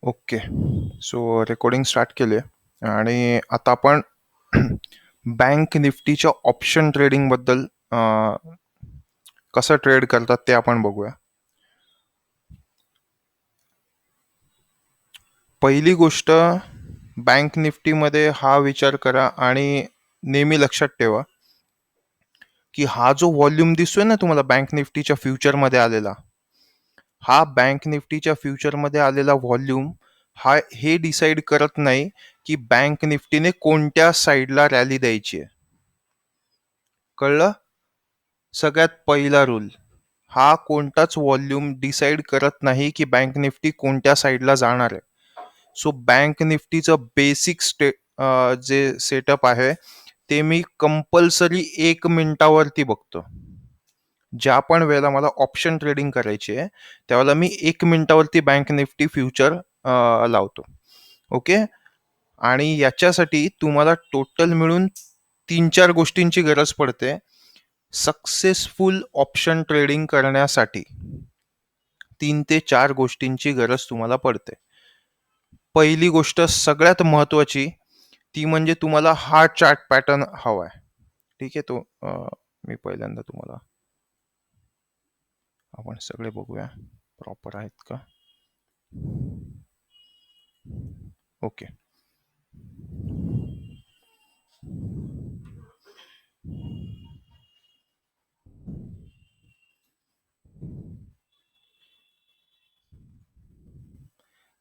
Okay. So recording start केली आहे आणि आता आपण बँक निफ्टीच्या ऑप्शन ट्रेडिंगबद्दल कसं ट्रेड करतात ते आपण बघूया. पहिली गोष्ट, बँक निफ्टीमध्ये हा विचार करा आणि नेहमी लक्षात ठेवा की हा जो व्हॉल्यूम दिसतोय ना तुम्हाला बँक निफ्टीच्या फ्युचरमध्ये आलेला, हा बँक निफ्टीच्या फ्युचरमध्ये आलेला व्हॉल्यूम हे डिसाईड करत नाही की बँक निफ्टीने कोणत्या साईडला रॅली द्यायची आहे. कळलं? सगळ्यात पहिला रूल, हा कोणताच व्हॉल्यूम डिसाईड करत नाही की बँक निफ्टी कोणत्या साईडला जाणार आहे. सो बँक निफ्टीचं बेसिक जे सेटअप आहे ते मी कंपल्सरी 1 मिनिटावरती बघतो. ज्या पण वेळेला मला ऑप्शन ट्रेडिंग करायची आहे त्यावेळेला मी 1 मिनिटावरती बँक निफ्टी फ्युचर लावतो. ओके. आणि याच्यासाठी तुम्हाला टोटल मिळून 3-4 गोष्टींची गरज पडते सक्सेसफुल ऑप्शन ट्रेडिंग करण्यासाठी. 3 ते 4 गोष्टींची गरज तुम्हाला पडते. पहिली गोष्ट सगळ्यात महत्वाची ती म्हणजे तुम्हाला हा चार्ट पॅटर्न हवाय. ठीक आहे. तो मी पहिल्यांदा तुम्हाला, आपण सगळे बघूया प्रॉपर आहेत का. ओके.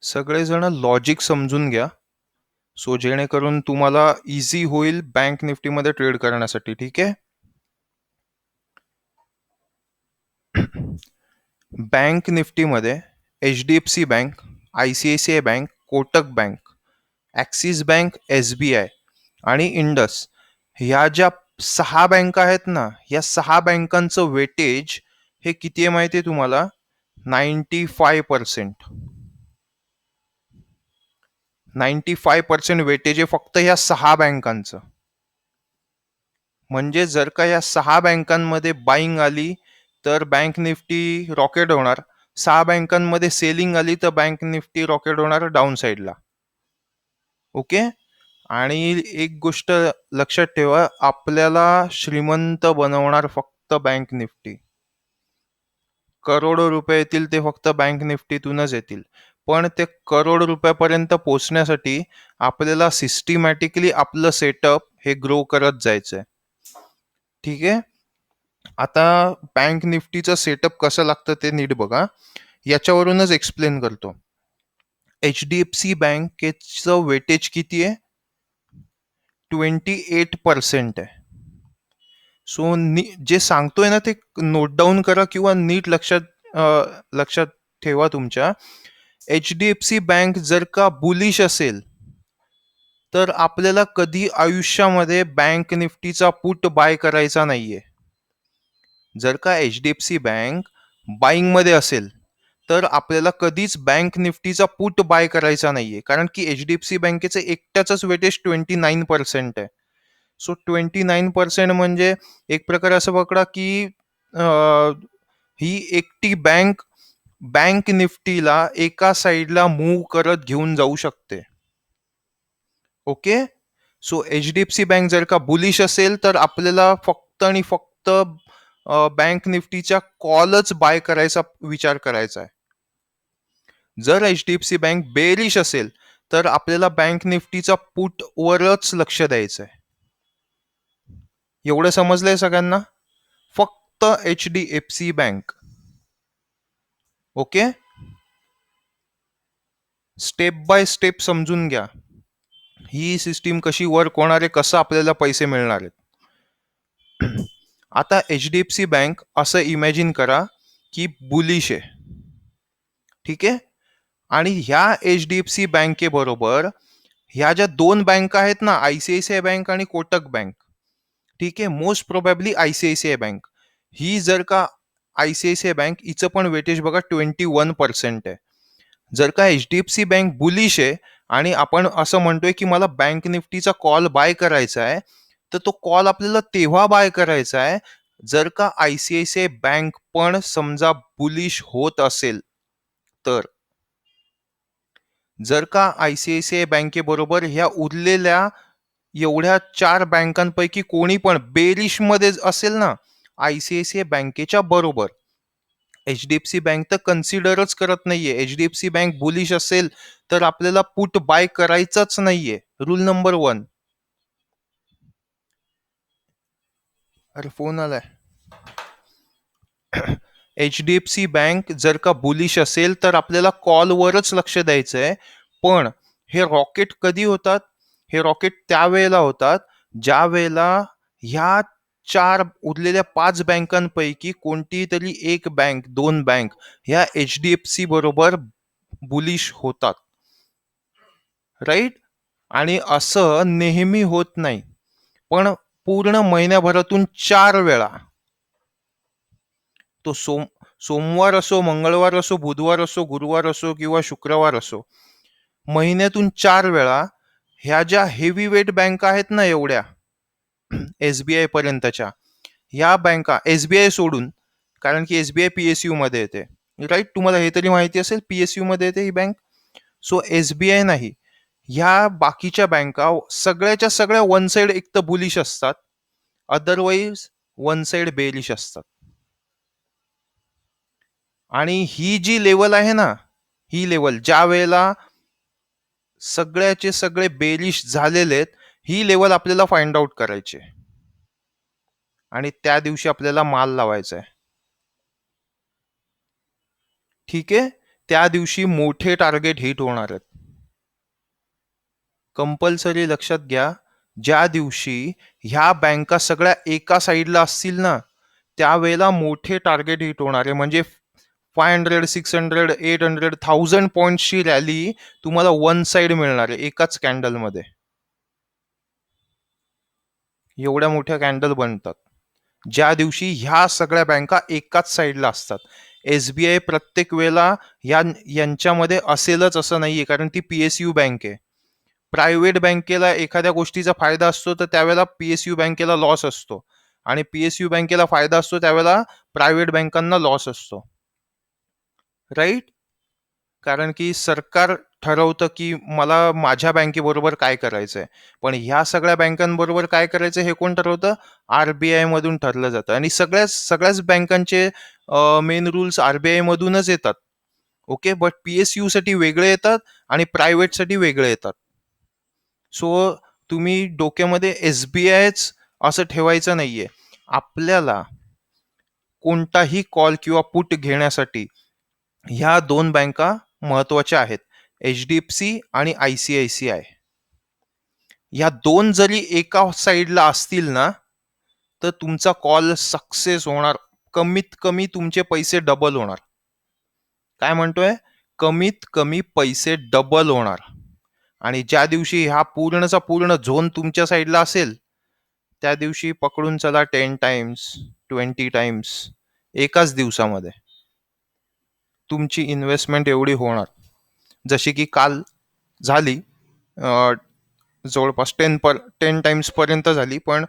सगळेजण लॉजिक समजून घ्या, सो जेणेकरून तुम्हाला इझी होईल बँक निफ्टीमध्ये ट्रेड करण्यासाठी. ठीक आहे. बँक निफ्टीमध्ये HDFC bank, ICICI bank, Kotak bank, axis bank, SBI आणि इंडस ह्या ज्या 6 बँका आहेत ना, या 6 बँकांचं वेटेज हे किती आहे माहिती आहे तुम्हाला? 95%. 95% वेटेज आहे फक्त ह्या 6 बँकांचं. म्हणजे जर का या 6 बँकांमध्ये बाईंग आली तर बँक निफ्टी रॉकेट होणार. 6 बँकांमध्ये सेलिंग आली तर बँक निफ्टी रॉकेट होणार डाऊन साईडला. ओके. आणि एक गोष्ट लक्षात ठेवा, आपल्याला श्रीमंत बनवणार फक्त बँक निफ्टी. करोडो रुपये येतील ते फक्त बँक निफ्टीतूनच येतील. पण ते करोड रुपयापर्यंत पोहोचण्यासाठी आपल्याला सिस्टमॅटिकली आपलं सेटअप हे ग्रो करत जायचंय. ठीक आहे. आता बँक निफ्टीचं सेटअप कसं लागतं ते नीट बघा. याच्यावरूनच एक्सप्लेन करतो. HDFC बँकेचं वेटेज किती आहे? 28% आहे. सो जे सांगतोय ना ते नोट डाऊन करा किंवा नीट लक्षात ठेवा तुमच्या. HDFC बँक जर का बुलिश असेल तर आपल्याला कधी आयुष्यामध्ये बँक निफ्टीचा पुट बाय करायचा नाहीये. जर का HDFC बँक बाईंग मध्ये असेल तर आपल्याला कधीच बँक निफ्टीचा पुट बाय करायचा नाहीये, कारण की HDFC बँकेचे एकट्याच वेटेज 29% आहे. सो 29% म्हणजे एक प्रकारे असं पकडा की ही एकटी बँक निफ्टीला एका साईडला मूव्ह करत घेऊन जाऊ शकते. ओके. सो HDFC बँक जर का बुलिश असेल तर आपल्याला फक्त आणि फक्त बँक निफ्टीच्या कॉलच बाय करायचा विचार करायचा आहे. जर HDFC बँक बेरिश असेल तर आपल्याला बँक निफ्टीचा पुट वरच लक्ष द्यायचं आहे. एवढं समजलंय सगळ्यांना? फक्त HDFC bank. Okay. Step by step समजून घ्या ही सिस्टीम कशी वर्क होणार आहे, कसं आपल्याला पैसे मिळणार आहेत. आता HDFC बँक असं इमॅजिन करा की बुलिश आहे. ठीक आहे. आणि ह्या HDFC बँकेबरोबर ह्या ज्या 2 बँका आहेत ना, ICICI बँक आणि कोटक बँक, ठीक आहे, मोस्ट प्रोबॅबली ICICI बँक ही जर का ICICI बँक हिचं पण वेटेज बघा 21% आहे. जर का HDFC बँक बुलिश आहे आणि आपण असं म्हणतोय की मला बँक निफ्टीचा कॉल बाय करायचा आहे, तर तो कॉल आपल्याला तेव्हा बाय करायचा आहे जर का ICICI बँक पण समजा बुलिश होत असेल तर. जर का ICICI बँकेबरोबर ह्या उरलेल्या एवढ्या 4 बँकांपैकी कोणी पण बेरिश मध्ये असेल ना, ICICI बँकेच्या बरोबर, HDFC बँक तर कन्सिडरच करत नाहीये. HDFC बँक बुलिश असेल तर आपल्याला पुट बाय करायचंच नाहीये. Rule number 1. अरे फोन आलाय. HDFC बँक जर का बुलिश असेल तर आपल्याला कॉलवरच लक्ष द्यायचंय. पण हे रॉकेट कधी होतात? हे रॉकेट त्यावेळेला होतात ज्या वेळेला ह्या 4 उरलेल्या 5 बँकांपैकी कोणती तरी एक बँक, 2 बँक ह्या HDFC बरोबर बुलिश होतात. राईट? आणि असं नेहमी होत नाही. पण पूर्ण महिन्याभरातून 4 वेळा, तो सोमवार असो, मंगळवार असो, बुधवार असो, गुरुवार असो किंवा शुक्रवार असो, महिन्यातून 4 वेळा ह्या ज्या हेवी वेट बँका आहेत ना एवढ्या SBI पर्यंतच्या, ह्या बँका, SBI सोडून, कारण की SBI PSU मध्ये येते, राईट? तुम्हाला हे तरी माहिती असेल PSU मध्ये येते ही बँक. सो SBI नाही, ह्या बाकीच्या बँका सगळ्याच्या सगळ्या वन साइड एक तर बुलिश असतात, अदरवाईज वन साइड बेरिश असतात. आणि ही जी लेवल आहे ना, ही लेवल ज्या वेळेला सगळ्याचे सगळे बेरिश झालेले आहेत, ही लेवल आपल्याला फाइंड आउट करायची आणि त्या दिवशी आपल्याला माल लावायचा आहे. ठीक आहे? त्या दिवशी मोठे टार्गेट हिट होणार आहेत. कंपल्सरी लक्षात घ्या, ज्या दिवशी ह्या बँका सगळ्या एका साईडला असतील ना, त्यावेळेला मोठे टार्गेट हिट होणार आहे. म्हणजे 500, 600, 800, 1000 पॉइंटची रॅली तुम्हाला वन साइड मिळणार आहे एकाच कॅन्डलमध्ये. एवढ्या मोठ्या कॅन्डल बनतात ज्या दिवशी ह्या सगळ्या बँका एकाच साईडला असतात. SBI प्रत्येक वेळेला यांच्यामध्ये असेलच असं नाहीये, कारण ती PSU बँक आहे. प्रायव्हेट बँकेला एखाद्या गोष्टीचा फायदा असतो तर त्यावेळेला PSU बँकेला लॉस असतो, आणि PSU बँकेला फायदा असतो त्यावेळेला प्रायव्हेट बँकांना लॉस असतो. राईट? कारण की सरकार ठरवतं की मला माझ्या बँकेबरोबर काय करायचंय, पण ह्या सगळ्या बँकांबरोबर काय करायचं हे कोण ठरवतं? RBI मधून ठरलं जातं. आणि सगळ्याच बँकांचे मेन रूल्स RBI मधूनच येतात. ओके, बट PSU साठी वेगळे येतात आणि प्रायव्हेट साठी वेगळे येतात. सो तुम्ही डोक्यामध्ये SBIच असं ठेवायचं नाहीये. आपल्याला कोणताही कॉल किंवा पुट घेण्यासाठी ह्या 2 बँका महत्वाच्या आहेत, HDFC आणि ICICI. ह्या 2 जरी एका साईडला असतील ना, तर तुमचा कॉल सक्सेस होणार. कमीत कमी तुमचे पैसे डबल होणार. काय म्हणतोय? कमीत कमी पैसे डबल होणार. आणि ज्या दिवशी हा पूर्णचा पूर्ण झोन तुमच्या साईडला असेल, त्या दिवशी पकडून चला 10 टाइम्स, 20 टाइम्स एकाच दिवसामध्ये तुमची इन्व्हेस्टमेंट एवढी होणार. जशी की काल झाली, जवळपास 10 टाइम्स पर्यंत झाली, पण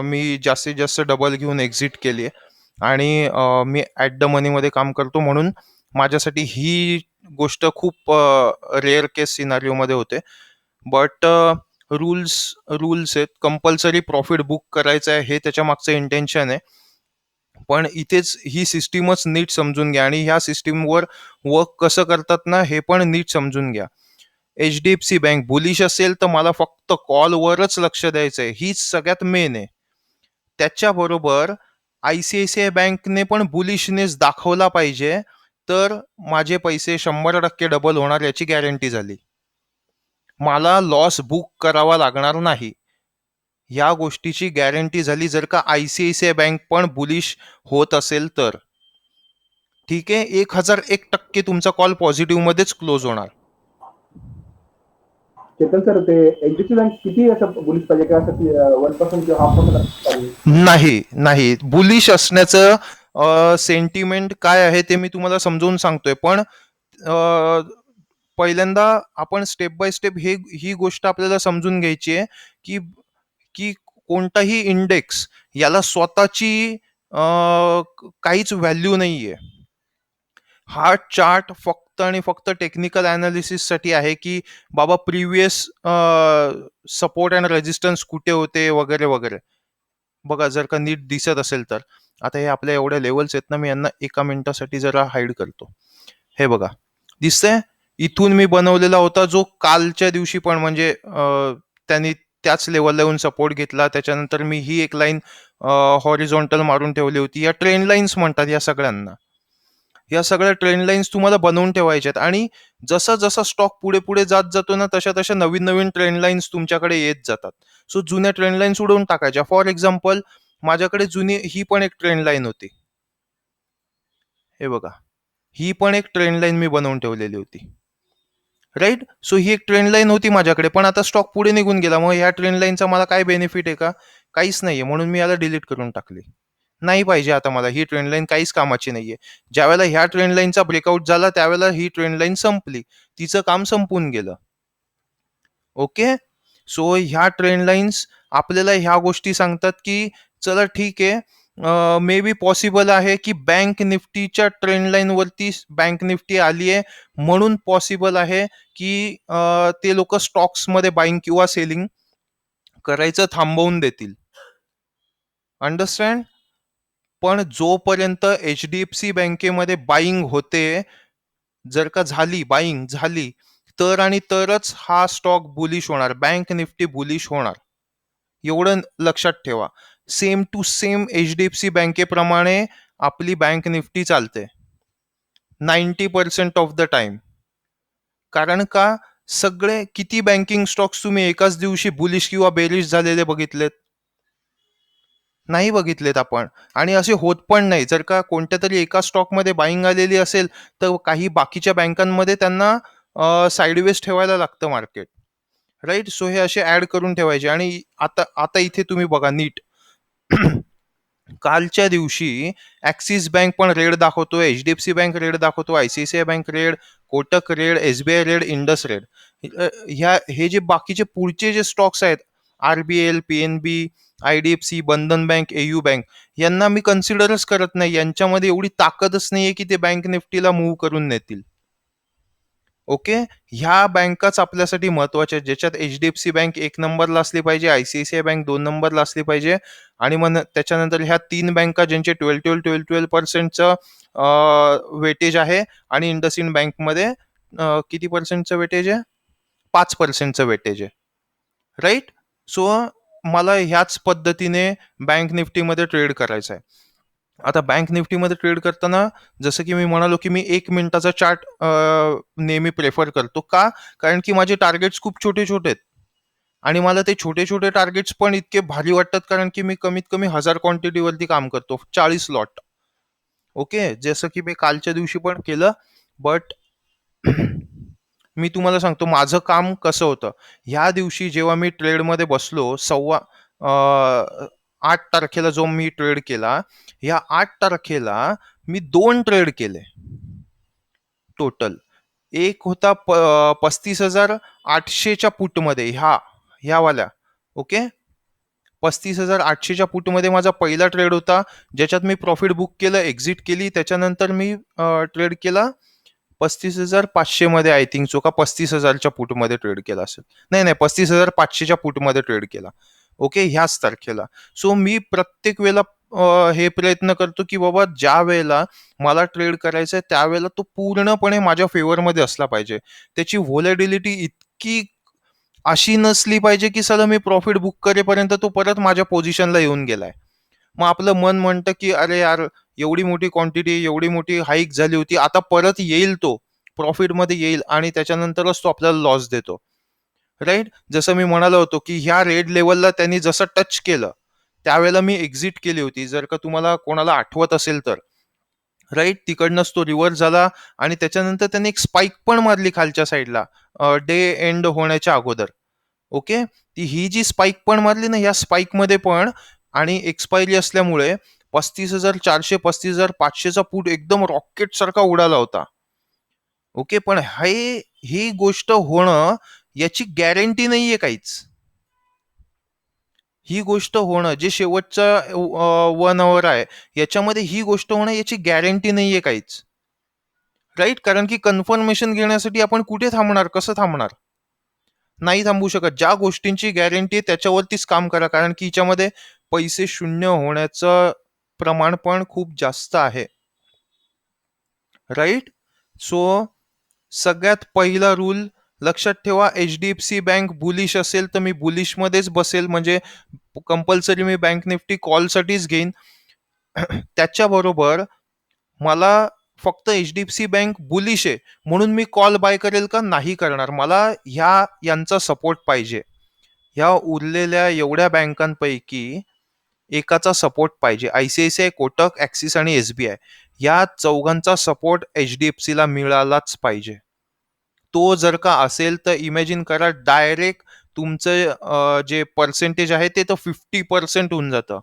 मी जास्तीत जास्त डबल घेऊन एक्झिट केली आहे. आणि मी ॲट द मनीमध्ये काम करतो, म्हणून माझ्यासाठी ही गोष्ट खूप रेअर केस सिनारिओमध्ये होते. बट रूल्स आहेत, कंपल्सरी प्रॉफिट बुक करायचं आहे, हे त्याच्या मागचं इंटेन्शन आहे. पण इथेच ही सिस्टीमच नीट समजून घ्या, आणि ह्या सिस्टीमवर वर्क कसं करतात ना हे पण नीट समजून घ्या. HDFC बँक बुलिश असेल तर मला फक्त कॉलवरच लक्ष द्यायचंय, हीच सगळ्यात मेन आहे. त्याच्याबरोबर ICICI बँकने पण बुलिशनेस दाखवला पाहिजे, तर माझे पैसे 100% डबल होणार याची गॅरंटी झाली. मला लॉस बुक करावा लागणार नाही, या गोष्टीची गॅरंटी झाली जर का ICICI बँक पण बुलिश होत असेल तर. ठीक आहे, 1001% तुमचा कॉल पॉझिटिव्ह मध्येच क्लोज होणार. चेतन सर, ते HDFC बँक किती असं बुलिश पाहिजे का, असं 1% किंवा 0.5% पाहिजे? नाही, बुलिश असण्याचं सेंटिमेंट काय आहे ते मी तुम्हाला समजावून सांगतोय. पण पहिल्यांदा आपण स्टेप बाय स्टेप ही गोष्ट आपल्याला समजून घ्यायची आहे की की कोणताही इंडेक्स याला स्वतःची काहीच व्हॅल्यू नाहीये. हा चार्ट फक्त फक्त आणि फक्त टेक्निकल अनालिसिससाठी आहे, की बाबा प्रिव्हियस सपोर्ट अँड रेजिस्टन्स कुठे होते वगैरे वगैरे. बघा जर का नीट दिसत असेल तर. आता हे आपल्या एवढ्या लेवल्स आहेत ना, मी यांना एका मिनिटासाठी जरा हाईड करतो. हे बघा दिसतंय, इथून मी बनवलेला होता जो कालच्या दिवशी पण म्हणजे त्यांनी त्याच लेवलला येऊन सपोर्ट घेतला. त्याच्यानंतर मी ही एक लाईन हॉरिझॉन्टल मारून ठेवली होती. या ट्रेंड लाईन्स म्हणतात या सगळ्यांना. या सगळ्या ट्रेंड लाईन्स तुम्हाला बनवून ठेवायच्या आहेत आणि जसा जसा स्टॉक पुढे पुढे जात जातो ना, तशा तशा नवीन नवीन ट्रेंड लाईन्स तुमच्याकडे येत जातात. सो जुन्या ट्रेंड लाईन्स उडवून टाकायच्या. फॉर एक्झाम्पल माझ्याकडे जुनी ही पण एक ट्रेंड लाईन होती. हे बघा, ही पण एक ट्रेंड लाईन मी बनवून ठेवलेली होती. राईट. सो ही एक ट्रेंड लाईन होती माझ्याकडे, पण आता स्टॉक पुढे निघून गेला. मग ह्या ट्रेंड लाईनचा मला काय बेनिफिट आहे का? काहीच नाहीये. म्हणून मी याला डिलीट करून टाकली. नाही पाहिजे आता मला ही ट्रेंड लाईन, काहीच कामाची नाहीये. ज्यावेळेला ह्या ट्रेंड लाईनचा ब्रेकआउट झाला त्यावेळेला ही ट्रेंड लाईन संपली. तिचं काम संपून गेलं. ओके. सो ह्या ट्रेंड लाईन्स आपल्याला ह्या गोष्टी सांगतात की चला ठीक आहे, मे बी पॉसिबल आहे की बँक निफ्टीच्या ट्रेंड लाईन वरती बँक निफ्टी आली आहे, म्हणून पॉसिबल आहे की ते लोक स्टॉक्स मध्ये बाईंग किंवा सेलिंग करायचं थांबवून देतील. अंडरस्टँड. पण जोपर्यंत HDFC बँकेमध्ये बाईंग होते, जर का झाली बाईंग झाली तर आणि तरच हा स्टॉक बुलिश होणार, बँक निफ्टी बुलिश होणार. एवढं लक्षात ठेवा. सेम टू सेम HDFC बँकेप्रमाणे आपली बँक निफ्टी चालते 90% ऑफ द टाइम. कारण का सगळे किती बँकिंग स्टॉक्स तुम्ही एकाच दिवशी बुलिश किंवा बेरिश झालेले बघितलेत? नाही बघितलेत आपण. आणि असे होत पण नाही. जर का कोणत्या तरी एका स्टॉकमध्ये बाईंग आलेली असेल तर काही बाकीच्या बँकांमध्ये त्यांना साईडवेज ठेवायला लागतं मार्केट. राईट. सो हे असे ऍड करून ठेवायचे. आणि आता आता इथे तुम्ही बघा नीट. कालच्या दिवशी ऍक्सिस बँक पण रेड दाखवतोय, HDFC बँक रेड दाखवतो, ICICI bank red, Kotak red, SBI red, Indus red. हे जे बाकीचे पुढचे जे स्टॉक्स आहेत, RBL, PNB, IDFC, बंधन बँक, AU बँक, यांना मी कन्सिडरच करत नाही. यांच्यामध्ये एवढी ताकदच नाहीये की ते बँक निफ्टीला मूव्ह करून नेतील. ओके. ह्या बँकाच आपल्यासाठी महत्वाच्या आहेत, ज्याच्यात HDFC बँक 1 नंबरला असली पाहिजे, ICICI बँक 2 नंबरला असली पाहिजे, आणि मग त्याच्यानंतर ह्या 3 बँका ज्यांचे 12% वेटेज आहे, आणि इंडसइंड बँकमध्ये किती पर्सेंटचं वेटेज आहे? 5% वेटेज आहे. राईट. सो मला ह्याच पद्धतीने बँक निफ्टीमध्ये ट्रेड करायचं आहे. आता बँक निफ्टीमध्ये ट्रेड करताना जसं की मी म्हणालो की मी 1 मिनिटाचा चार्ट नेहमी प्रेफर करतो. का? कारण की माझे टार्गेट्स खूप छोटे छोटे आहेत आणि मला ते छोटे छोटे टार्गेट्स पण इतके भारी वाटतात, कारण की मी कमीत कमी 1000 क्वांटिटीवरती काम करतो, 40 लॉट. ओके. जसं की मी कालच्या दिवशी पण केलं. बट मी तुम्हाला सांगतो माझं काम कसं होतं. ह्या दिवशी जेव्हा मी ट्रेडमध्ये बसलो 8 तारखेला जो मी ट्रेड केला, या 8 तारखेला मी 2 ट्रेड केले टोटल. एक होता 35,800च्या पुटमध्ये, ह्या वाल्या. ओके. 35,800च्या पुटमध्ये माझा पहिला ट्रेड होता, ज्याच्यात मी प्रॉफिट बुक केलं, एक्झिट केली. त्याच्यानंतर मी ट्रेड केला 35,500 मध्ये, आय थिंक सो, का 35,000च्या पुटमध्ये ट्रेड केला असेल. नाही, 35,500च्या पुटमध्ये ट्रेड केला. ओके. ह्याच तारखेला. सो मी प्रत्येक वेळेला हे प्रयत्न करतो की बाबा ज्या वेळेला मला ट्रेड करायचा आहे त्यावेळेला तो पूर्णपणे माझ्या फेवरमध्ये असला पाहिजे. त्याची व्होलॅटिलिटी इतकी अशी नसली पाहिजे की सगळं मी प्रॉफिट बुक करेपर्यंत तो परत माझ्या पोझिशनला येऊन गेलाय. मग आपलं मन म्हणतं की अरे यार, एवढी मोठी क्वांटिटी, एवढी मोठी हाईक झाली होती, आता परत येईल, तो प्रॉफिटमध्ये येईल, आणि त्याच्यानंतरच तो आपल्याला लॉस देतो. राईट. जसं मी म्हणालो होतो की ह्या रेड लेवलला त्यांनी जसं टच केलं त्यावेळेला मी एक्झिट केली होती, जर का तुम्हाला कोणाला आठवत असेल तर. राईट. तिकडनंच तो रिव्हर्स झाला आणि त्याच्यानंतर त्यांनी एक स्पाइक पण मारली खालच्या साईडला डे एंड होण्याच्या अगोदर. ओके. ही जी स्पाइक पण मारली ना, या स्पाइक मध्ये पण आणि एक्सपायरी असल्यामुळे 35,400 35,500चा पुट एकदम रॉकेट सारखा उडाला होता. ओके. पण ही गोष्ट होणं याची गॅरंटी नाहीये काहीच. ही गोष्ट होणं जे शेवटचा 1 आवर आहे याच्यामध्ये ही गोष्ट होणं याची गॅरंटी नाहीये काहीच. राईट. कारण की कन्फर्मेशन घेण्यासाठी आपण कुठे थांबणार, कसं थांबणार? नाही थांबू शकत. ज्या गोष्टींची गॅरंटी आहे त्याच्यावरतीच काम करा, कारण की हिच्यामध्ये पैसे शून्य होण्याचं प्रमाण पण खूप जास्त आहे. राईट. सो सगळ्यात पहिला रूल लक्षात ठेवा, HDFC बँक बुलिश असेल तर मी बुलिश मध्येच बसेल, म्हणजे कंपल्सरी मी बँक निफ्टी कॉलसाठीच घेईन. त्याच्याबरोबर मला फक्त HDFC बँक बुलिश आहे म्हणून मी कॉल बाय करेल का? नाही करणार. मला यांचा सपोर्ट पाहिजे. ह्या उरलेल्या एवढ्या बँकांपैकी एकाचा सपोर्ट पाहिजे. ICICI, कोटक, ऍक्सिस आणि SBI या चौघांचा सपोर्ट HDFC ला मिळालाच पाहिजे. तो जर का असेल तर इमॅजिन करा, डायरेक्ट तुमचं जे पर्सेंटेज आहे ते तर 50% होऊन जातं.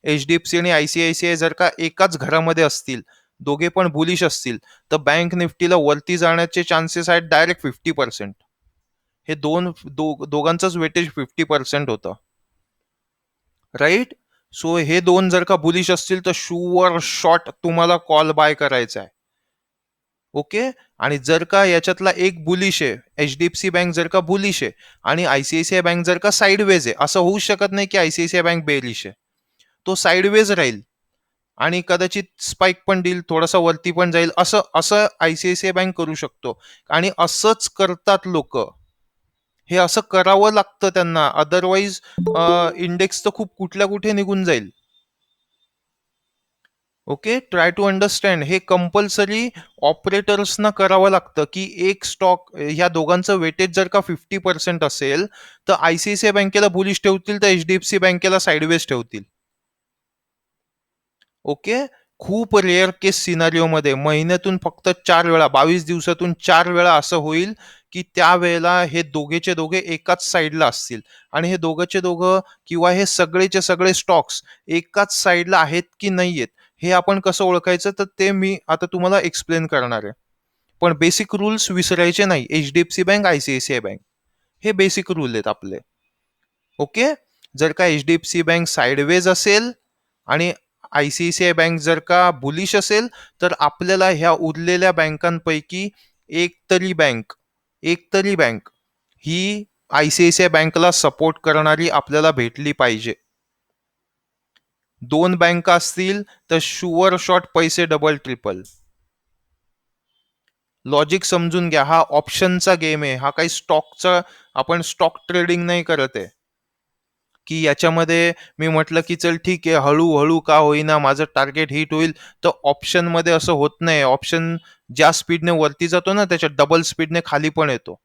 HDFC आणि ICICI जर का एकाच घरामध्ये असतील, दोघे पण बुलिश असतील, तर बँक निफ्टीला वरती जाण्याचे चान्सेस आहेत डायरेक्ट 50%. हे दोघांचंच वेटेज 50% होतं. राईट. सो हे दोन जर का बुलिश असतील तर शुअर शॉट तुम्हाला कॉल बाय करायचा आहे. ओके. आणि जर का याच्यातला एक बुलिश आहे, HDFC बँक जर का बुलिश आहे आणि ICICI बँक जर का साईडवेज आहे, असं होऊ शकत नाही की ICICI बँक बेरिश आहे. तो साईडवेज राहील आणि कदाचित स्पाइक पण देईल, थोडासा वरती पण जाईल, असं असं ICICI बँक करू शकतो. आणि असंच करतात लोक. हे असं करावं लागतं त्यांना, अदरवाईज इंडेक्स तर खूप कुठल्या कुठे निघून जाईल. ओके. Try to understand. हे कंपल्सरी ऑपरेटर्सना करावं लागतं की एक स्टॉक, ह्या दोघांचं वेटेज जर का 50% असेल तर ICICI बँकेला बुलिश ठेवतील तर HDFC बँकेला साईडवेज ठेवतील. ओके. खूप रेअर केस सिनारिओ मध्ये महिन्यातून फक्त 4 वेळा, 22 दिवसातून 4 वेळा असं होईल की त्यावेळेला हे दोघेचे दोघे एकाच साईडला असतील आणि हे दोघंचे दोघं किंवा हे सगळेचे सगळे स्टॉक्स एकाच साईडला आहेत की नाही आहेत हे आपण कसं ओळखायचं, तर ते मी आता तुम्हाला एक्सप्लेन करणार आहे. पण बेसिक रूल्स विसरायचे नाही. HDFC बँक, ICICI बँक हे बेसिक रूल आहेत आपले. ओके. जर का HDFC बँक साईडवेज असेल आणि ICICI बँक जर का बुलिश असेल तर आपल्याला ह्या उरलेल्या बँकांपैकी एक तरी बँक ही ICICI बँकला सपोर्ट करणारी आपल्याला भेटली पाहिजे. 2 बँका असतील तर शुअर शॉट पैसे डबल ट्रिपल. लॉजिक समजून घ्या. हा ऑप्शनचा गेम आहे. हा काही स्टॉकचा, आपण स्टॉक ट्रेडिंग नाही करत आहे की याच्यामध्ये मी म्हटलं की चल ठीक आहे, हळूहळू का होईना माझं टार्गेट हिट होईल. तर ऑप्शन मध्ये असं होत नाही. ऑप्शन ज्या स्पीडने वरती जातो ना त्याच्या डबल स्पीडने खाली पण येतो.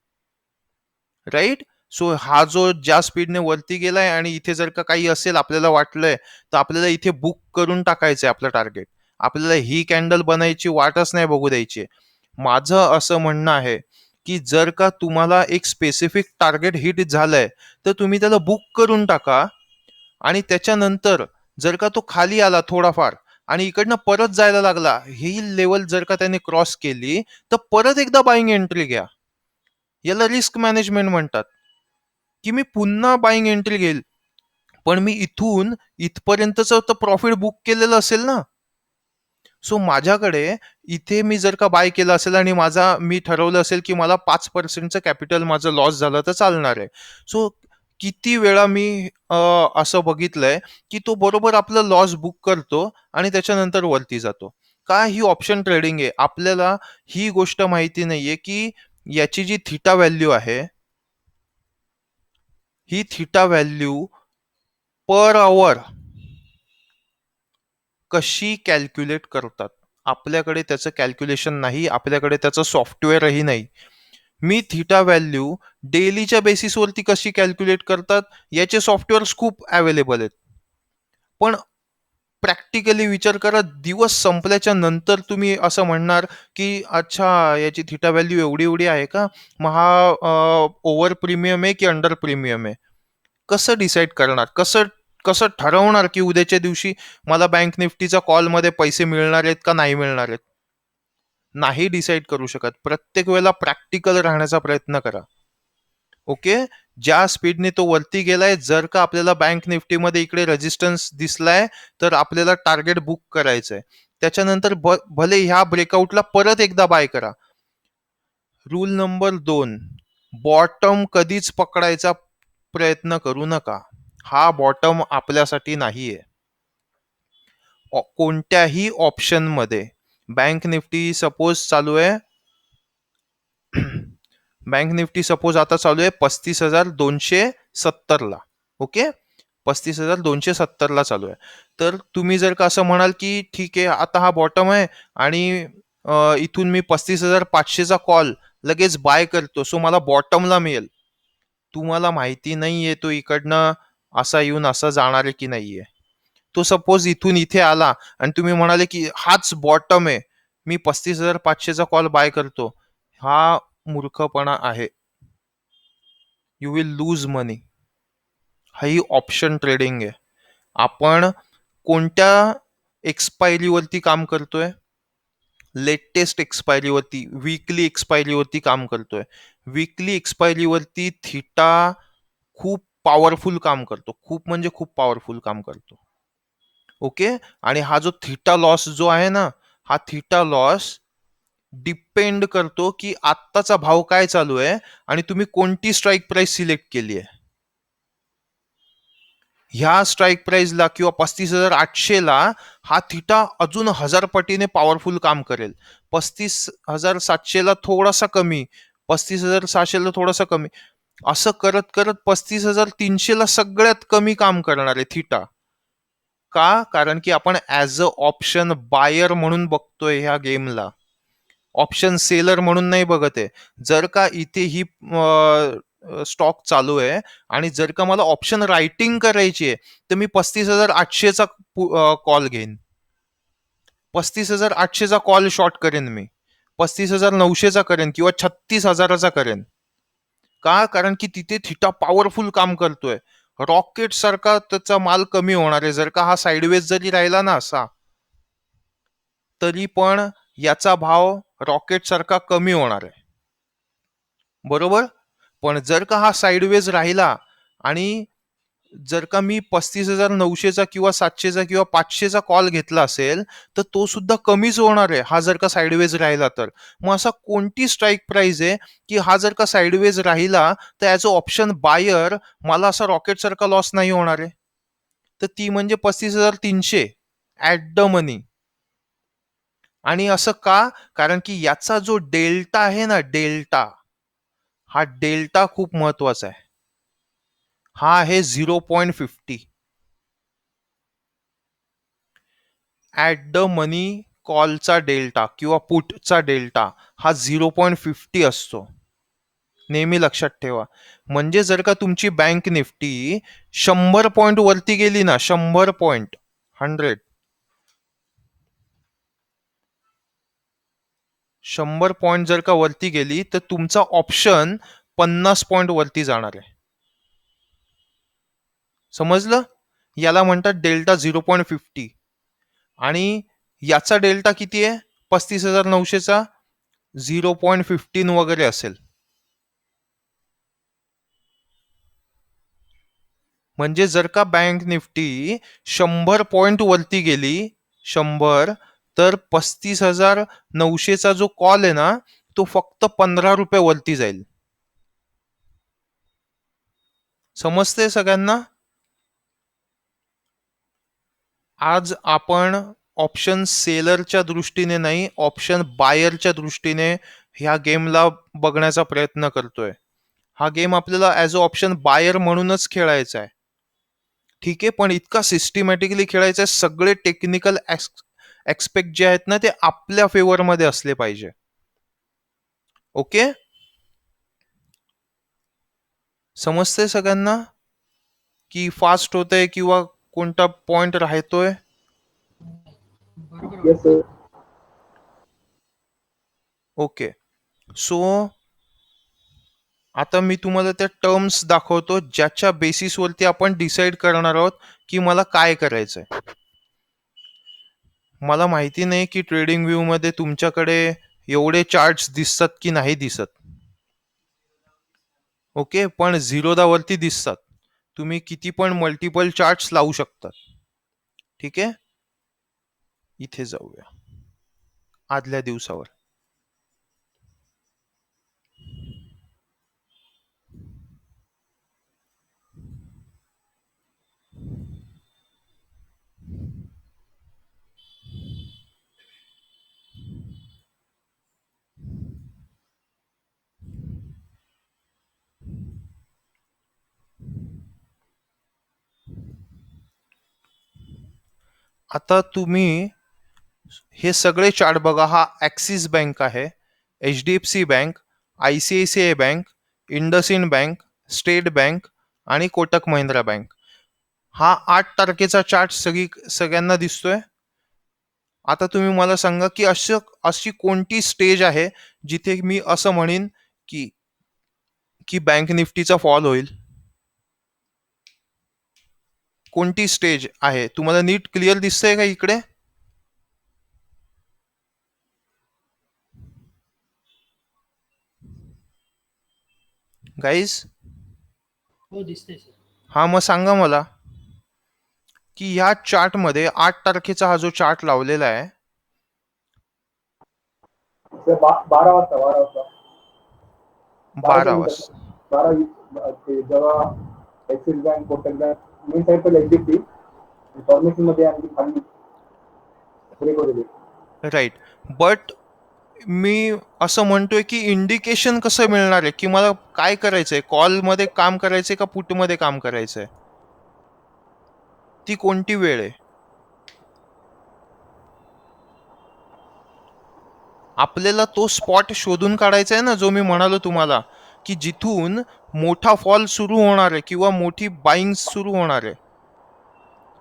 राईट. सो हा जो ज्या स्पीडने वरती गेलाय आणि इथे जर का काही असेल आपल्याला वाटलंय तर आपल्याला इथे बुक करून टाकायचंय आपलं टार्गेट. आपल्याला ही कॅन्डल बनायची वाटच नाही बघू द्यायची. माझं असं म्हणणं आहे की जर का तुम्हाला एक स्पेसिफिक टार्गेट हिट झालंय तर तुम्ही त्याला बुक करून टाका आणि त्याच्यानंतर जर का तो खाली आला थोडाफार आणि इकडनं परत जायला लागला, ही लेवल जर का त्याने क्रॉस केली तर परत एकदा बाईंग एंट्री घ्या. याला रिस्क मॅनेजमेंट म्हणतात की मी पुन्हा बाईंग एंट्री घेईल, पण मी इथून इथपर्यंतच तर प्रॉफिट बुक केलेलं असेल ना. सो माझ्याकडे इथे मी जर का बाय केलं असेल आणि मी ठरवलं असेल की मला 5%चं कॅपिटल माझं लॉस झालं तर चालणार आहे. सो किती वेळा मी असं बघितलंय की तो बरोबर आपलं लॉस बुक करतो आणि त्याच्यानंतर वरती जातो. का? ही ऑप्शन ट्रेडिंग आहे. आपल्याला ही गोष्ट माहिती नाहीये की याची जी थिटा व्हॅल्यू आहे, ही थिटा व्हॅल्यू पर आवर कशी कॅल्क्युलेट करतात. आपल्याकडे त्याचं कॅल्क्युलेशन नाही, आपल्याकडे त्याचं सॉफ्टवेअरही नाही. मी थिटा व्हॅल्यू डेलीच्या बेसिसवरती कशी कॅल्क्युलेट करतात याचे सॉफ्टवेअर्स खूप अवेलेबल आहेत. पण प्रॅक्टिकली विचार करा, दिवस संपल्याच्या नंतर तुम्ही असं म्हणणार की अच्छा याची थिटा व्हॅल्यू एवढी एवढी आहे का, मग हा ओव्हर प्रीमियम आहे की अंडर प्रीमियम आहे. कसं डिसाईड करणार, कसं कसं ठरवणार की उद्याच्या दिवशी मला बँक निफ्टीचा कॉलमध्ये पैसे मिळणार आहेत का नाही मिळणार आहेत. नाही डिसाईड करू शकत. प्रत्येक वेळेला प्रॅक्टिकल राहण्याचा प्रयत्न करा. ओके. ज्या स्पीडने तो वरती गेलाय, जर का आपल्याला बँक निफ्टीमध्ये इकडे रेजिस्टन्स दिसलाय तर आपल्याला टार्गेट बुक करायचंय. त्याच्यानंतर भले ह्या ब्रेकआउटला परत एकदा बाय करा. रूल नंबर 2, बॉटम कधीच पकडायचा प्रयत्न करू नका. हा बॉटम आपल्यासाठी नाहीये. कोणत्याही ऑप्शन मध्ये बँक निफ्टी सपोज चालू आहे बँक निफ्टी सपोज आता चालू आहे 35,270 ला. ओके, 35,270 ला चालू आहे. तर तुम्ही जर का असं म्हणाल की ठीक आहे आता हा बॉटम आहे आणि इथून मी 35,500चा कॉल लगेच बाय करतो, सो मला बॉटमला मिळेल. तुम्हाला माहिती नाहीये तो इकडनं असा येऊन असा जाणार आहे की नाहीये. तो सपोज इथून इथे आला आणि तुम्ही म्हणाले की हाच बॉटम आहे, मी 35,500चा कॉल बाय करतो, हा मूर्खपणा आहे. You will lose money. He option trading आहे. आपण कोणत्या एक्सपायरीवरती काम करतोय? लेटेस्ट एक्सपायरीवरती, वीकली एक्सपायरीवरती काम करतोय. वीकली एक्सपायरीवरती थिटा खूप पॉवरफुल काम करतो, खूप म्हणजे खूप पॉवरफुल काम करतो. ओके, आणि हा जो थिटा लॉस जो आहे ना, हा थिटा लॉस डिपेंड करतो की आत्ताचा भाव काय चालू आहे आणि तुम्ही कोणती स्ट्राईक प्राइस सिलेक्ट केली आहे. ह्या स्ट्राईक प्राइसला किंवा 35,800ला हा थिटा अजून 1000 पटीने पॉवरफुल काम करेल. 35,700ला थोडासा कमी, 35,600ला थोडासा कमी, असं करत करत 35,300ला सगळ्यात कमी काम करणार आहे थिटा. का? कारण की आपण ऍज अ ऑप्शन बायर म्हणून बघतोय ह्या गेमला, ऑप्शन सेलर म्हणून नाही बघत आहे. जर का इथे ही स्टॉक चालू आहे आणि जर का मला ऑप्शन रायटिंग करायची आहे तर मी 35,800चा कॉल घेईन, 35,800चा कॉल शॉर्ट करेन, मी 35,900चा करेन किंवा 36,000चा करेन. का? कारण की तिथे थिटा पॉवरफुल काम करतोय, रॉकेट सारखा त्याचा माल कमी होणार आहे. जर का हा साईडवेज जरी राहिला ना असा, तरी पण याचा भाव रॉकेट सारखा कमी होणार आहे, बरोबर. पण जर का हा साईडवेज राहिला आणि जर का मी 35,900चा किंवा 700चा किंवा 500चा कॉल घेतला असेल तर तो सुद्धा कमीच होणार आहे, हा जर का साईडवेज राहिला तर. मग असा कोणती स्ट्राईक प्राइस आहे की हा जर का साईडवेज राहिला तर ऍज अ ऑप्शन बायर मला असा रॉकेट सारखा लॉस नाही होणार आहे? तर ती म्हणजे 35,300 ऍट द मनी. आणि असं का? कारण की याचा जो डेल्टा आहे ना, डेल्टा, हा डेल्टा खूप महत्वाचा आहे. हा आहे 0.50. ऍट द मनी कॉलचा डेल्टा किंवा पुटचा डेल्टा हा 0.50 असतो, नेहमी लक्षात ठेवा. म्हणजे जर का तुमची बँक निफ्टी 100 पॉइंट वरती गेली ना, 100 पॉइंट, 100 पॉइंट जर का वरती गेली तर तुमचा ऑप्शन 50 पॉइंट वरती जाणार आहे. समजलं? याला म्हणतात डेल्टा 0.50. आणि याचा डेल्टा किती आहे 35,900चा? 0.15 वगैरे असेल. म्हणजे जर का बँक निफ्टी 100 पॉइंट वरती गेली, 100, तर 35,900चा जो कॉल आहे ना तो फक्त 15 रुपये वरती जाईल. समजते सगळ्यांना? आज आपण ऑप्शन सेलरच्या दृष्टीने नाही, ऑप्शन बायरच्या दृष्टीने ह्या गेमला बघण्याचा प्रयत्न करतोय. हा गेम आपल्याला ऍज अ ऑप्शन बायर म्हणूनच खेळायचा आहे, ठीक आहे. पण इतका सिस्टमॅटिकली खेळायचा आहे, सगळे टेक्निकल एक्सपेक्ट जे आहेत ना ते आपल्या फेवरमध्ये असले पाहिजे. ओके, समजते सगळ्यांना की फास्ट होतंय किंवा कोणता पॉइंट राहतोय? Yes sir. ओके, सो आता मी तुम्हाला त्या टर्म्स दाखवतो ज्याच्या बेसिसवरती आपण डिसाईड करणार आहोत की मला काय करायचंय. मला माहिती नाही की ट्रेडिंग व्ह्यू मध्ये तुमच्याकडे एवढे चार्ट्स दिसतात की नाही दिसत. ओके, पण झिरोदा वरती दिसतात. तुम्ही किती पण मल्टिपल चार्ट्स लावू शकतात, ठीक आहे. इथे जाऊया आदल्या दिवसावर. आता तुम्ही हे सगळे चार्ट बघा. हा ॲक्सिस बँक आहे, HDFC bank, ICICI bank, IndusInd bank, state bank आणि कोटक महिंद्रा बँक. हा 8 तारखेचा चार्ट सगळ्यांना दिसतोय. आता तुम्ही मला सांगा की अशी कोणती स्टेज आहे जिथे मी असं म्हणेन की की बँक निफ्टीचा फॉल होईल. कोणती स्टेज आहे? तुम्हाला नीट क्लिअर दिसतंय का इकडे? गाईज, हो दिसतंय सर. हा मग सांगा मला की ह्या चार्टमध्ये 8 तारखेचा हा जो चार्ट लावलेला आहे, सर 12 वाजता 12 मिनिटं वाजता 12 ते जेव्हा axis bank Kotak bank main side तर HDFC फॉर्मेशन मध्ये आणखी खाली ब्रेक होते. राईट. बट मी असं म्हणतोय की इंडिकेशन कसं मिळणार आहे की मला काय करायचंय, कॉलमध्ये काम करायचंय का पुटमध्ये काम करायचंय, ती कोणती वेळ आहे? आपल्याला तो स्पॉट शोधून काढायचा आहे ना, जो मी म्हणालो तुम्हाला की जिथून मोठा फॉल सुरू होणार आहे किंवा मोठी बाईंग सुरू होणार आहे.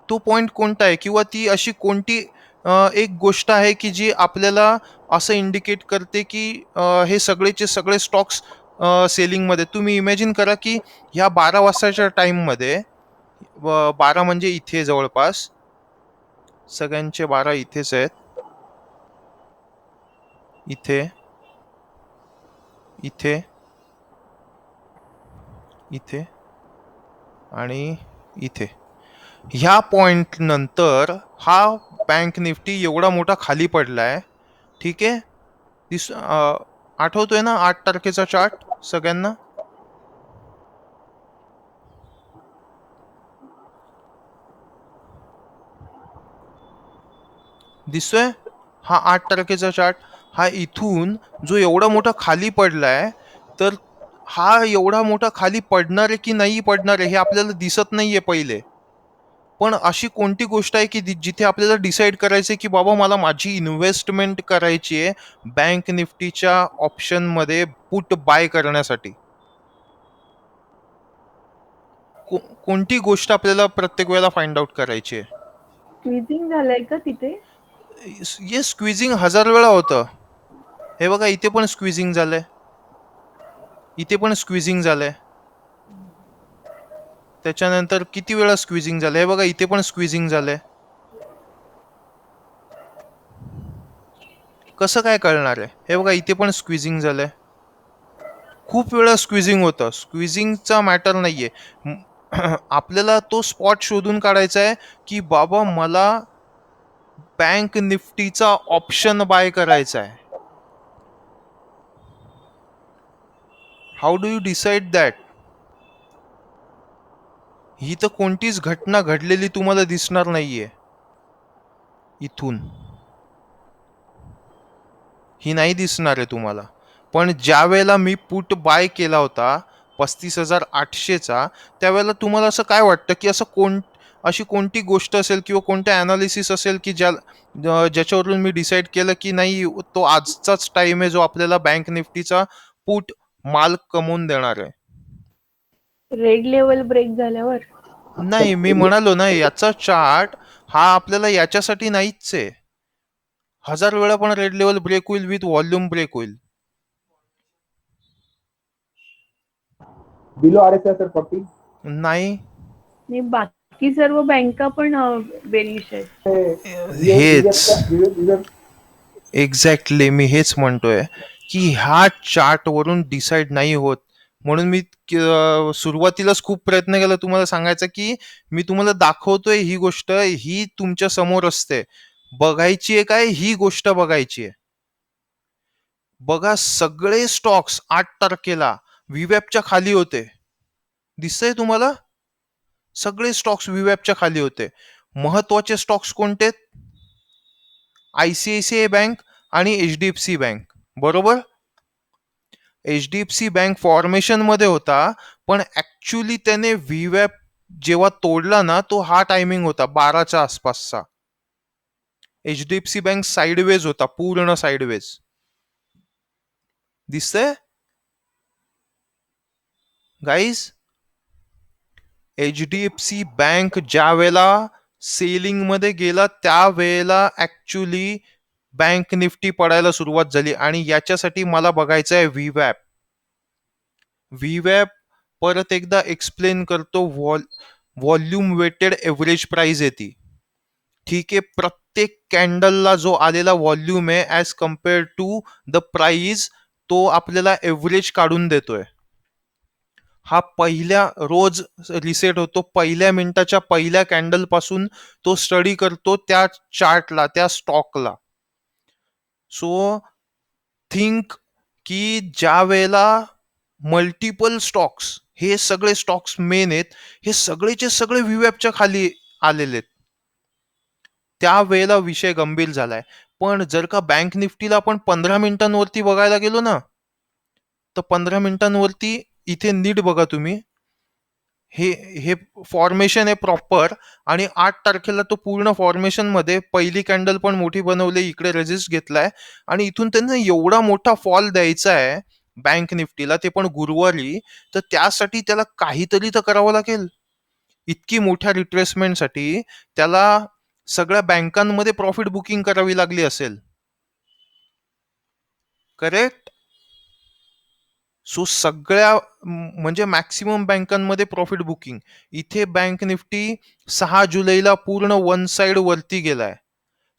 तो पॉइंट कोणता आहे किंवा ती अशी कोणती एक गोष्ट आहे की जी आपल्याला असं इंडिकेट करते की हे सगळेचे सगळे स्टॉक्स सेलिंगमध्ये. तुम्ही इमॅजिन करा की ह्या 12 वाजताच्या टाइममध्ये, 12 म्हणजे इथे जवळपास सगळ्यांचे 12 इथेच आहेत, इथे, इथे, इथे आणि इथे. ह्या पॉइंट नंतर हा बँक निफ्टी एवढा मोठा खाली पडलाय. ठीक आहे, आठवतोय ना 8 तारखेचा चार्ट सगळ्यांना? दिसतोय हा 8 तारखेचा चार्ट? हा इथून जो एवढा मोठा खाली पडलाय, तर हा एवढा मोठा खाली पडणार आहे की नाही पडणार आहे हे आपल्याला दिसत नाहीये पहिले. पण अशी कोणती गोष्ट आहे की जिथे आपल्याला डिसाईड करायचंय की बाबा मला माझी इन्व्हेस्टमेंट करायची आहे बँक निफ्टीच्या ऑप्शन मध्ये पुट बाय करण्यासाठी? कोणती गोष्ट आपल्याला प्रत्येक वेळेला फाइंड आउट करायची आहे? स्क्वीजिंग झालंय का तिथे? ये स्क्वीजिंग 1000 वेळा होतं. हे बघा, इथे पण स्क्वीजिंग झालंय, इथे पण स्क्वीजिंग झालंय, त्याच्यानंतर किती वेळा स्क्वीजिंग झालंय, हे बघा इथे पण स्क्वीजिंग झालंय. कसं काय कळणार आहे? हे बघा इथे पण स्क्वीजिंग झालंय, खूप वेळा स्क्वीजिंग होतं. स्क्वीजिंगचा मॅटर नाहीये. आपल्याला तो स्पॉट शोधून काढायचा आहे की बाबा मला बँक निफ्टीचा ऑप्शन बाय करायचा आहे. How do you decide that? ही तर कोणतीच घटना घडलेली तुम्हाला दिसणार नाहीये इथून, ही नाही दिसणार आहे तुम्हाला. पण ज्या वेळेला मी पुट बाय केला होता 35,800चा, त्यावेळेला तुम्हाला असं काय वाटतं की अशी कोणती गोष्ट असेल किंवा कोणतं अनालिसिस असेल की ज्याच्यावरून मी डिसाईड केलं की नाही, तो आजचाच टाइम आहे जो आपल्याला बँक निफ्टीचा पुट माल कमवून देणार आहे? रेड लेवल ब्रेक झाल्यावर? नाही, मी म्हणालो ना याचा चार्ट हा आपल्याला याच्यासाठी नाहीच आहे. 1000 वेळा पण रेड लेवल ब्रेक होईल, विथ व्हॉल्यूम ब्रेक होईल. बिलो RSI सर 40 नाही, आणि बाकी सर्व बँका पण बेरिश आहेत. हेच एक्झॅक्टली मी हेच म्हणतोय की ह्या चार्ट वरून डिसाईड नाही होत. म्हणून मी सुरुवातीलाच खूप प्रयत्न केला तुम्हाला सांगायचा की मी तुम्हाला दाखवतोय ही गोष्ट, ही तुमच्या समोर असते, बघायची आहे काय, ही गोष्ट बघायची आहे. बघा सगळे स्टॉक्स 8 तारखेला व्हीवॅपच्या खाली होते. दिसतंय तुम्हाला? सगळे स्टॉक्स व्हीवॅपच्या खाली होते. महत्वाचे स्टॉक्स कोणते? ICICI बँक आणि HDFC बँक, बरोबर. HDFC बँक फॉर्मेशन मध्ये होता, पण ऍक्च्युली त्याने व्हीवॅप जेव्हा तोडला ना, तो हा टायमिंग होता 12च्या आसपासचा. HDFC बँक साइडवेज होता, पूर्ण साइडवेज. दिसतंय गाईज? HDFC बँक ज्या वेळेला सेलिंग मध्ये गेला त्यावेळेला ऍक्च्युली बँक निफ्टी पडायला सुरुवात झाली. आणि याच्यासाठी मला बघायचं आहे व्हीवॅप. व्हीवॅप परत एकदा एक्सप्लेन करतो. व्हॉल्यूम वेटेड एव्हरेज प्राइस येते. ठीक आहे, प्रत्येक कॅन्डलला जो आलेला व्हॉल्यूम आहे as compared to the price, तो आपल्याला एव्हरेज काढून देतोय. हा पहिल्या रोज रिसेट होतो, पहिल्या मिनिटाच्या पहिल्या कॅन्डल पासून तो स्टडी करतो त्या चार्टला, त्या स्टॉकला. सो थिंक की ज्या वेळेला मल्टिपल स्टॉक्स, हे सगळे स्टॉक्स मेन आहेत, हे सगळेचे सगळे व्हीवॅपच्या खाली आलेले आहेत, त्या वेळेला विषय गंभीर झालाय. पण जर का बँक निफ्टीला आपण 15 मिनिटांवरती बघायला गेलो ना, तर 15 मिनिटांवरती इथे नीट बघा तुम्ही, हे हे फॉर्मेशन आहे प्रॉपर. आणि 8 तारखेला तो पूर्ण फॉर्मेशन मध्ये पहिली कॅन्डल पण मोठी बनवली, इकडे रेजिस्ट घेतलाय, आणि इथून त्यांना एवढा मोठा फॉल द्यायचा आहे बँक निफ्टीला, ते पण गुरुवारी. तर त्यासाठी त्याला काहीतरी तर करावं लागेल. इतकी मोठ्या रिट्रेसमेंटसाठी त्याला सगळ्या बँकांमध्ये प्रॉफिट बुकिंग करावी लागली असेल. करेक्ट? सो सगळ्या म्हणजे मॅक्सिमम बँकांमध्ये प्रॉफिट बुकिंग. इथे बँक निफ्टी 6 जुलैला पूर्ण वन साइड वरती गेलाय.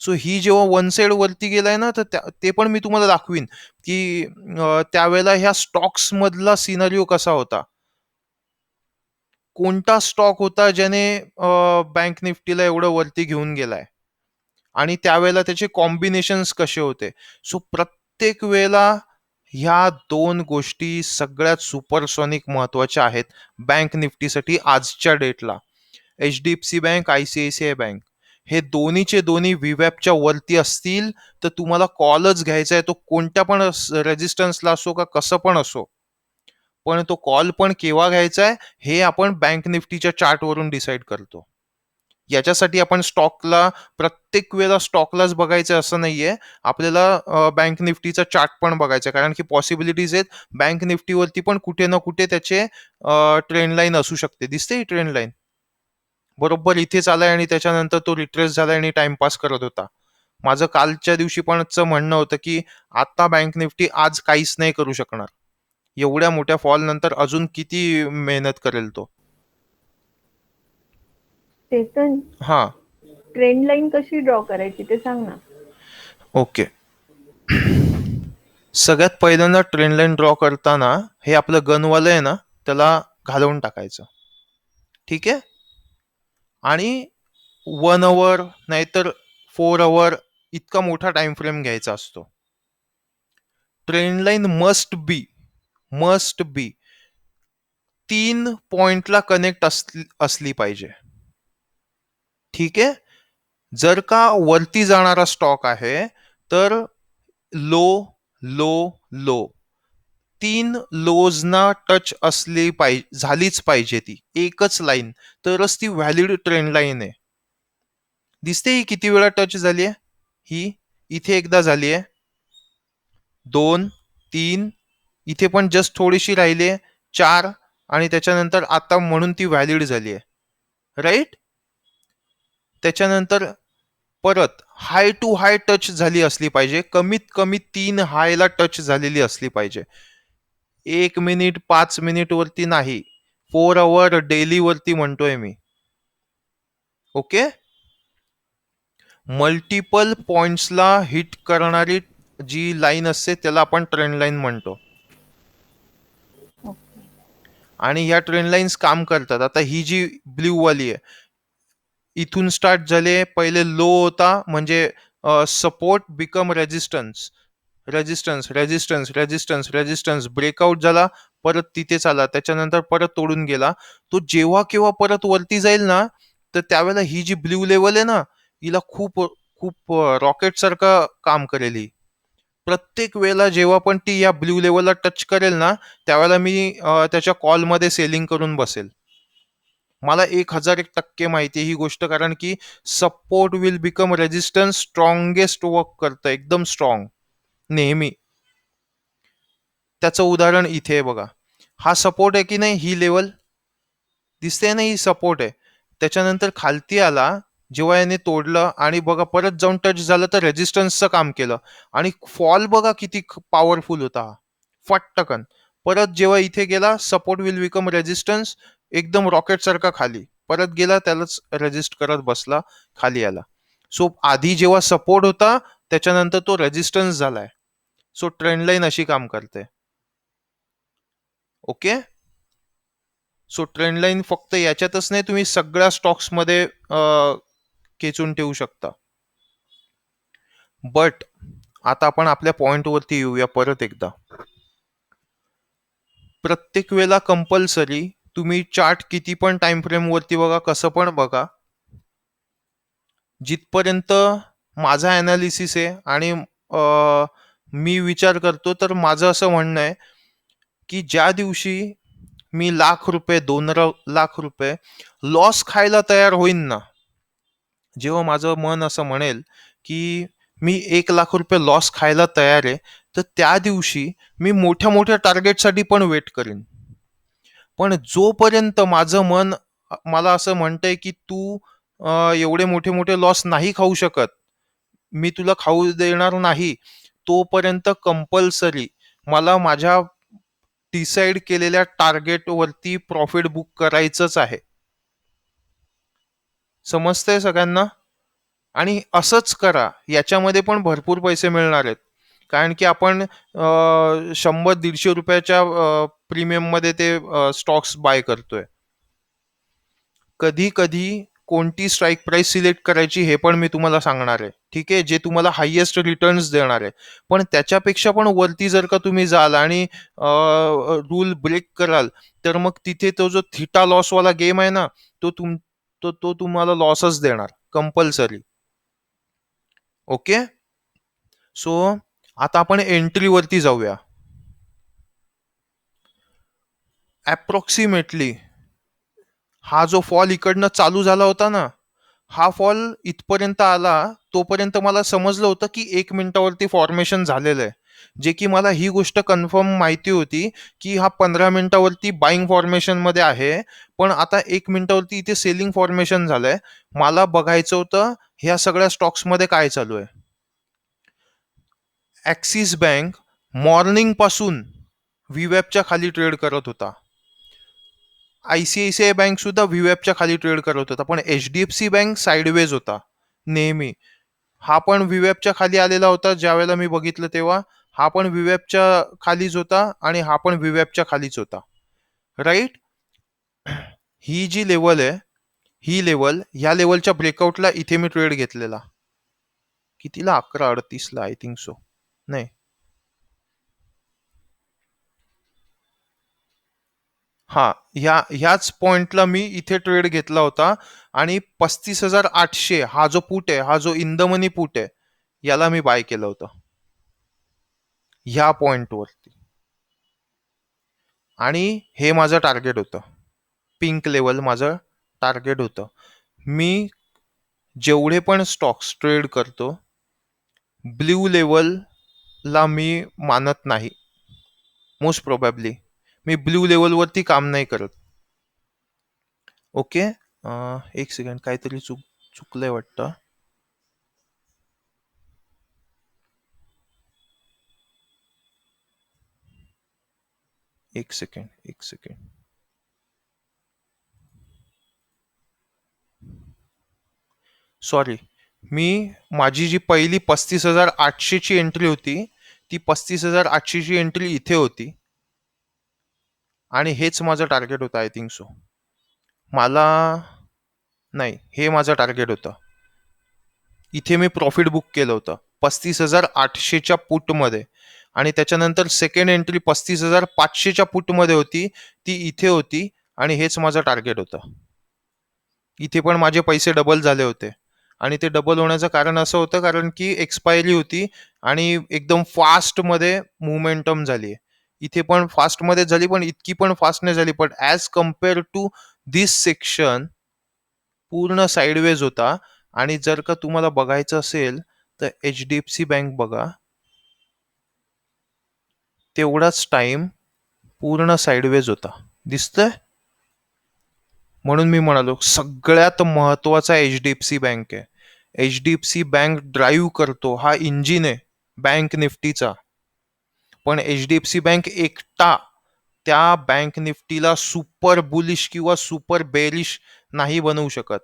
सो ही जेव्हा वन साइड वरती गेलाय ना, तर ते पण मी तुम्हाला दाखवीन की त्यावेळेला ह्या स्टॉक्स मधला सिनारिओ कसा होता, कोणता स्टॉक होता ज्याने बँक निफ्टीला एवढं वरती घेऊन गेलाय, आणि त्यावेळेला त्याचे कॉम्बिनेशन्स कसे होते. सो प्रत्येक वेळेला ह्या 2 गोष्टी सगळ्यात सुपरसॉनिक महत्वाच्या आहेत बँक निफ्टीसाठी आजच्या डेटला. HDFC बँक, ICICI बँक, हे दोन्हीचे दोन्ही व्हीवॅपच्या वरती असतील तर तुम्हाला कॉलच घ्यायचा आहे. तो कोणत्या पण रेजिस्टन्सला असो का कसं पण असो, पण तो कॉल पण केव्हा घ्यायचा आहे हे आपण बँक निफ्टीच्या चार्ट वरून डिसाईड करतो. याच्यासाठी आपण स्टॉकला प्रत्येक वेळेला स्टॉकलाच बघायचं असं नाहीये, आपल्याला बँक निफ्टीचा चार्ट पण बघायचा, कारण की पॉसिबिलिटीज आहेत बँक निफ्टीवरती पण कुठे ना कुठे त्याचे ट्रेंड लाईन असू शकते. दिसते ही ट्रेंड लाईन बरोबर इथेच आलाय, आणि त्याच्यानंतर तो रिट्रेस झालाय आणि टाइमपास करत होता. माझं कालच्या दिवशी पण म्हणणं होतं की आता बँक निफ्टी आज काहीच नाही करू शकणार, एवढ्या मोठ्या फॉल नंतर अजून किती मेहनत करेल तो. चेतन, हा, ट्रेंड लाईन कशी ड्रॉ करायची ते सांग ना. ओके. सगळ्यात पहिल्यांदा ट्रेंड लाईन ड्रॉ करताना हे आपलं गनवालं आहे ना, त्याला घालवून टाकायचं. ठीक आहे, आणि 1 आवर नाहीतर 4 आवर इतका मोठा टाइम फ्रेम घ्यायचा असतो. ट्रेंड लाईन मस्ट बी 3 पॉइंटला कनेक्ट असली पाहिजे. ठीक आहे, जर का वरती जाणारा स्टॉक आहे तर लो लो लो 3 लोजना टच असली पाहिजे, झालीच पाहिजे ती एकच लाईन, तरच ती व्हॅलिड ट्रेंड लाईन आहे. दिसते ही किती वेळा टच झाली आहे? ही इथे एकदा झाली आहे, 2, 3, इथे पण जस्ट थोडीशी राहिली आहे, 4, आणि त्याच्यानंतर आता म्हणून ती व्हॅलिड झाली आहे. राईट? त्याच्यानंतर परत हाय टू हाय टच झाली असली पाहिजे, कमीत कमी 3 हायला टच झालेली असली पाहिजे. 1 मिनिट 5 मिनिट वरती नाही, 4 आवर डेली वरती म्हणतोय मी. ओके, मल्टिपल पॉइंट्सला हिट करणारी जी लाईन असते त्याला आपण ट्रेंड लाईन म्हणतो. आणि ह्या ट्रेंड लाईन्स काम करतात. आता ही जी ब्ल्यू वाली आहे, इथून स्टार्ट झाले, पहिले लो होता म्हणजे support become resistance, resistance resistance resistance resistance, breakout झाला, परत तिथेच आला, त्याच्यानंतर परत तोडून गेला. तो जेव्हा केव्हा परत वरती जाईल ना, तर त्यावेळेला ही जी ब्ल्यू लेवल आहे ना, हिला खूप खूप रॉकेट सारखं काम करेल ही. प्रत्येक वेळेला जेव्हा पण ती या ब्ल्यू लेवलला टच करेल ना, त्यावेळेला मी त्याच्या कॉलमध्ये सेलिंग करून बसेल. मला 1001% माहिती आहे ही गोष्ट, कारण की support will become resistance strongest work करतं, एकदम स्ट्रॉंग नेहमी. त्याचं उदाहरण इथे आहे बघा. हा सपोर्ट आहे की नाही, ही लेवल दिसते ना, ही सपोर्ट आहे. त्याच्यानंतर खालती आला, जेव्हा याने तोडलं आणि बघा परत जाऊन टच झालं, तर रेजिस्टन्सचं काम केलं. आणि फॉल बघा किती पॉवरफुल होता हा, फटकन. परत जेव्हा इथे गेला, सपोर्ट विल बिकम रेजिस्टन्स, एकदम रॉकेट सारखा खाली परत गेला, त्यालाच रेजिस्ट करत बसला, खाली आला. सो आधी जेव्हा सपोर्ट होता, त्याच्यानंतर तो रेजिस्टन्स झालाय. सो ट्रेंड लाईन अशी काम करते. ओके. सो ट्रेंड लाईन फक्त याच्यातच नाही, तुम्ही सगळ्या स्टॉक्स मध्ये खेचून ठेवू शकता. बट आता आपण आपल्या पॉइंट वरती येऊया परत एकदा. प्रत्येक वेळेला कंपल्सरी तुम्ही चार्ट किती पण टाइम फ्रेम वरती बघा, कसं पण बघा, जिथपर्यंत माझा अनालिसिस आहे आणि मी विचार करतो, तर माझं असं म्हणणं आहे की ज्या दिवशी मी ₹1,00,000 ₹2,00,000 लॉस खायला तयार होईन ना, जेव्हा माझं मन असं म्हणेल की मी ₹1,00,000 लॉस खायला तयार आहे, तर त्या दिवशी मी मोठ्या मोठ्या टार्गेटसाठी पण वेट करेन. पण जोपर्यंत माझं मन मला असं म्हणतंय की तू एवढे मोठे मोठे लॉस नाही खाऊ शकत, मी तुला खाऊ देणार नाही, तोपर्यंत कंपल्सरी मला माझ्या डिसाईड केलेल्या टार्गेट वरती प्रॉफिट बुक करायचंच आहे. समजतंय सगळ्यांना? आणि असंच करा, याच्यामध्ये पण भरपूर पैसे मिळणार आहेत, कारण की आपण 100-150 रुपयाच्या प्रीमियम मध्ये ते स्टॉक्स बाय करतोय. कधी कधी कोणती स्ट्राईक प्राइस सिलेक्ट करायची हे पण मी तुम्हाला सांगणार आहे, ठीक आहे, जे तुम्हाला हायेस्ट रिटर्न्स देणार आहे. पण त्याच्यापेक्षा पण वरती जर का तुम्ही जाल आणि रूल ब्रेक कराल, तर मग तिथे तो जो थिटा लॉस वाला गेम आहे ना, तो तुम्हाला लॉसच देणार कंपल्सरी. ओके. सो आता आपण एंट्री वरती जाऊया. अप्रॉक्सिमेटली हा जो फॉल इकडनं चालू झाला होता ना, हा फॉल इथपर्यंत आला, तोपर्यंत मला समजलं होतं की 1 मिनिटावरती फॉर्मेशन झालेलं आहे, जे की मला ही गोष्ट कन्फर्म माहिती होती की हा 15 मिनिटावरती बाईंग फॉर्मेशन मध्ये आहे. पण आता 1 मिनिटावरती इथे सेलिंग फॉर्मेशन झालंय. मला बघायचं होतं ह्या सगळ्या स्टॉक्स मध्ये काय चालू आहे. ऍक्सिस बँक मॉर्निंग पासून व्हीवॅपच्या खाली ट्रेड करत होता. ICICI बँक सुद्धा व्हीवॅपच्या खाली ट्रेड करत होता, पण HDFC बँक साइडवेज होता नेहमी. हा पण व्हीवॅपच्या खाली आलेला होता, ज्या वेळेला मी बघितलं तेव्हा हा पण व्हीवॅपच्या खालीच होता आणि हा पण व्हीवॅपच्या खालीच होता, राईट. ही जी लेवल आहे, ही लेवल, ह्या लेवलच्या ब्रेकआउटला इथे मी ट्रेड घेतलेला. कितीला? 11:38 आय थिंक सो. नाही, हा, ह्याच पॉइंटला मी इथे ट्रेड घेतला होता. आणि 35,800 हा जो पुट आहे, हा जो इन द मनी पुट आहे, याला मी बाय केलं होतं ह्या पॉइंट वरती. आणि हे माझं टार्गेट होतं, पिंक लेवल माझं टार्गेट होतं. मी जेवढे पण स्टॉक्स ट्रेड करतो, ब्ल्यू लेवलला मी मानत नाही. मोस्ट प्रोबॅबली मी ब्ल्यू लेवलवरती काम नाही करत. ओके. एक सेकंड, काहीतरी चुकलंय वाटतं. एक सेकंड. सॉरी, माझी जी पहिली 35,800 ची एंट्री होती, ती 35,800 ची एंट्री इथे होती आणि हेच माझं टार्गेट होतं आय थिंक सो. मला नाही, हे माझं टार्गेट होतं. इथे मी प्रॉफिट बुक केलं होतं 35,800च्या पुटमध्ये, आणि त्याच्यानंतर सेकंड एंट्री 35,500च्या पुटमध्ये होती, ती इथे होती, आणि हेच माझं टार्गेट होतं. इथे पण माझे पैसे डबल झाले होते, आणि ते डबल होण्याचं कारण असं होतं कारण की एक्सपायरी होती आणि एकदम फास्ट मध्ये मुवमेंटम झाली. इथे पण फास्ट मध्ये झाली, पण इतकी पण फास्ट नाही झाली, पण as compared to this section पूर्ण साइडवेज होता. आणि जर का तुम्हाला बघायचं असेल तर HDFC बँक बघा, तेवढाच टाइम पूर्ण साइडवेज होता. दिसतंय? म्हणून मी म्हणालो सगळ्यात महत्वाचा HDFC बँक आहे. HDFC बँक ड्राईव्ह करतो, हा इंजिन आहे बँक निफ्टीचा. पण HDFC बँक एकटा त्या बँक निफ्टीला सुपर बुलिश किंवा सुपर बेरिश नाही बनवू शकत.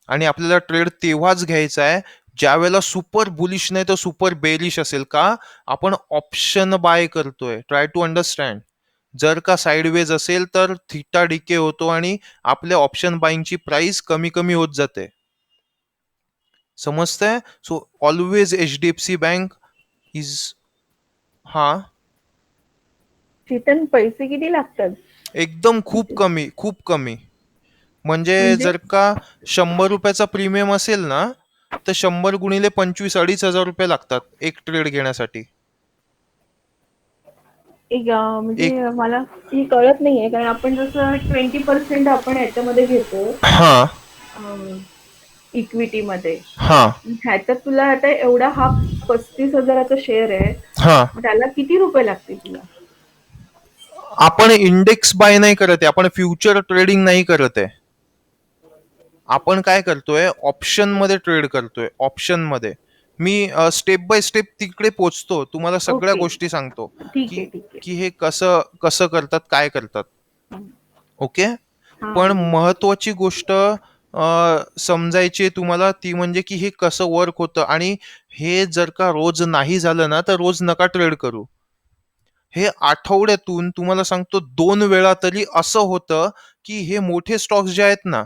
आणि आपल्याला ट्रेड तेव्हाच घ्यायचा आहे ज्या वेळेला सुपर बुलिश नाही तर सुपर बेरिश असेल. का? आपण ऑप्शन बाय करतोय. Try to understand. जर का साइडवेज असेल तर थिटा डिके होतो आणि आपल्या ऑप्शन बाईंगची प्राइस कमी कमी होत जाते. समजतंय? So always HDFC bank is हा चेतन, पैसे किती लागतात? एकदम खूप कमी, खूप कमी. म्हणजे म्हणजे जर का 100 रुपयाचा प्रीमियम असेल ना, तर 100 गुणिले 25 2,500 रुपये लागतात एक ट्रेड घेण्यासाठी. म्हणजे एक मला हे कळत नाहीये, कारण आपण जसं 20% आपण ह्याच्यामध्ये घेतो हा इक्विटी मध्ये. हा ह्याच्यात तुला आता एवढा हा 35,000चा शेअर आहे, हा मग त्याला किती रुपये लागतील तुला? आपण इंडेक्स बाय नाही करत आहे, आपण फ्युचर ट्रेडिंग नाही करत आहे. आपण काय करतोय, ऑप्शन मध्ये ट्रेड करतोय. ऑप्शन मध्ये मी स्टेप बाय स्टेप तिकडे पोचतो, तुम्हाला सगळ्या ओके, गोष्टी सांगतो ठीक आहे, की ठीक आहे. की हे कसं कसं करतात, काय करतात. हम्म. ओके. हा, पण महत्वाची गोष्ट समजायची आहे तुम्हाला, ती म्हणजे की हे कसं वर्क होतं. आणि हे जर का रोज नाही झालं ना, तर रोज नका ट्रेड करू. हे आठवड्यातून तुम्हाला सांगतो 2 वेळा तरी असं होतं की हे मोठे स्टॉक्स जे आहेत ना,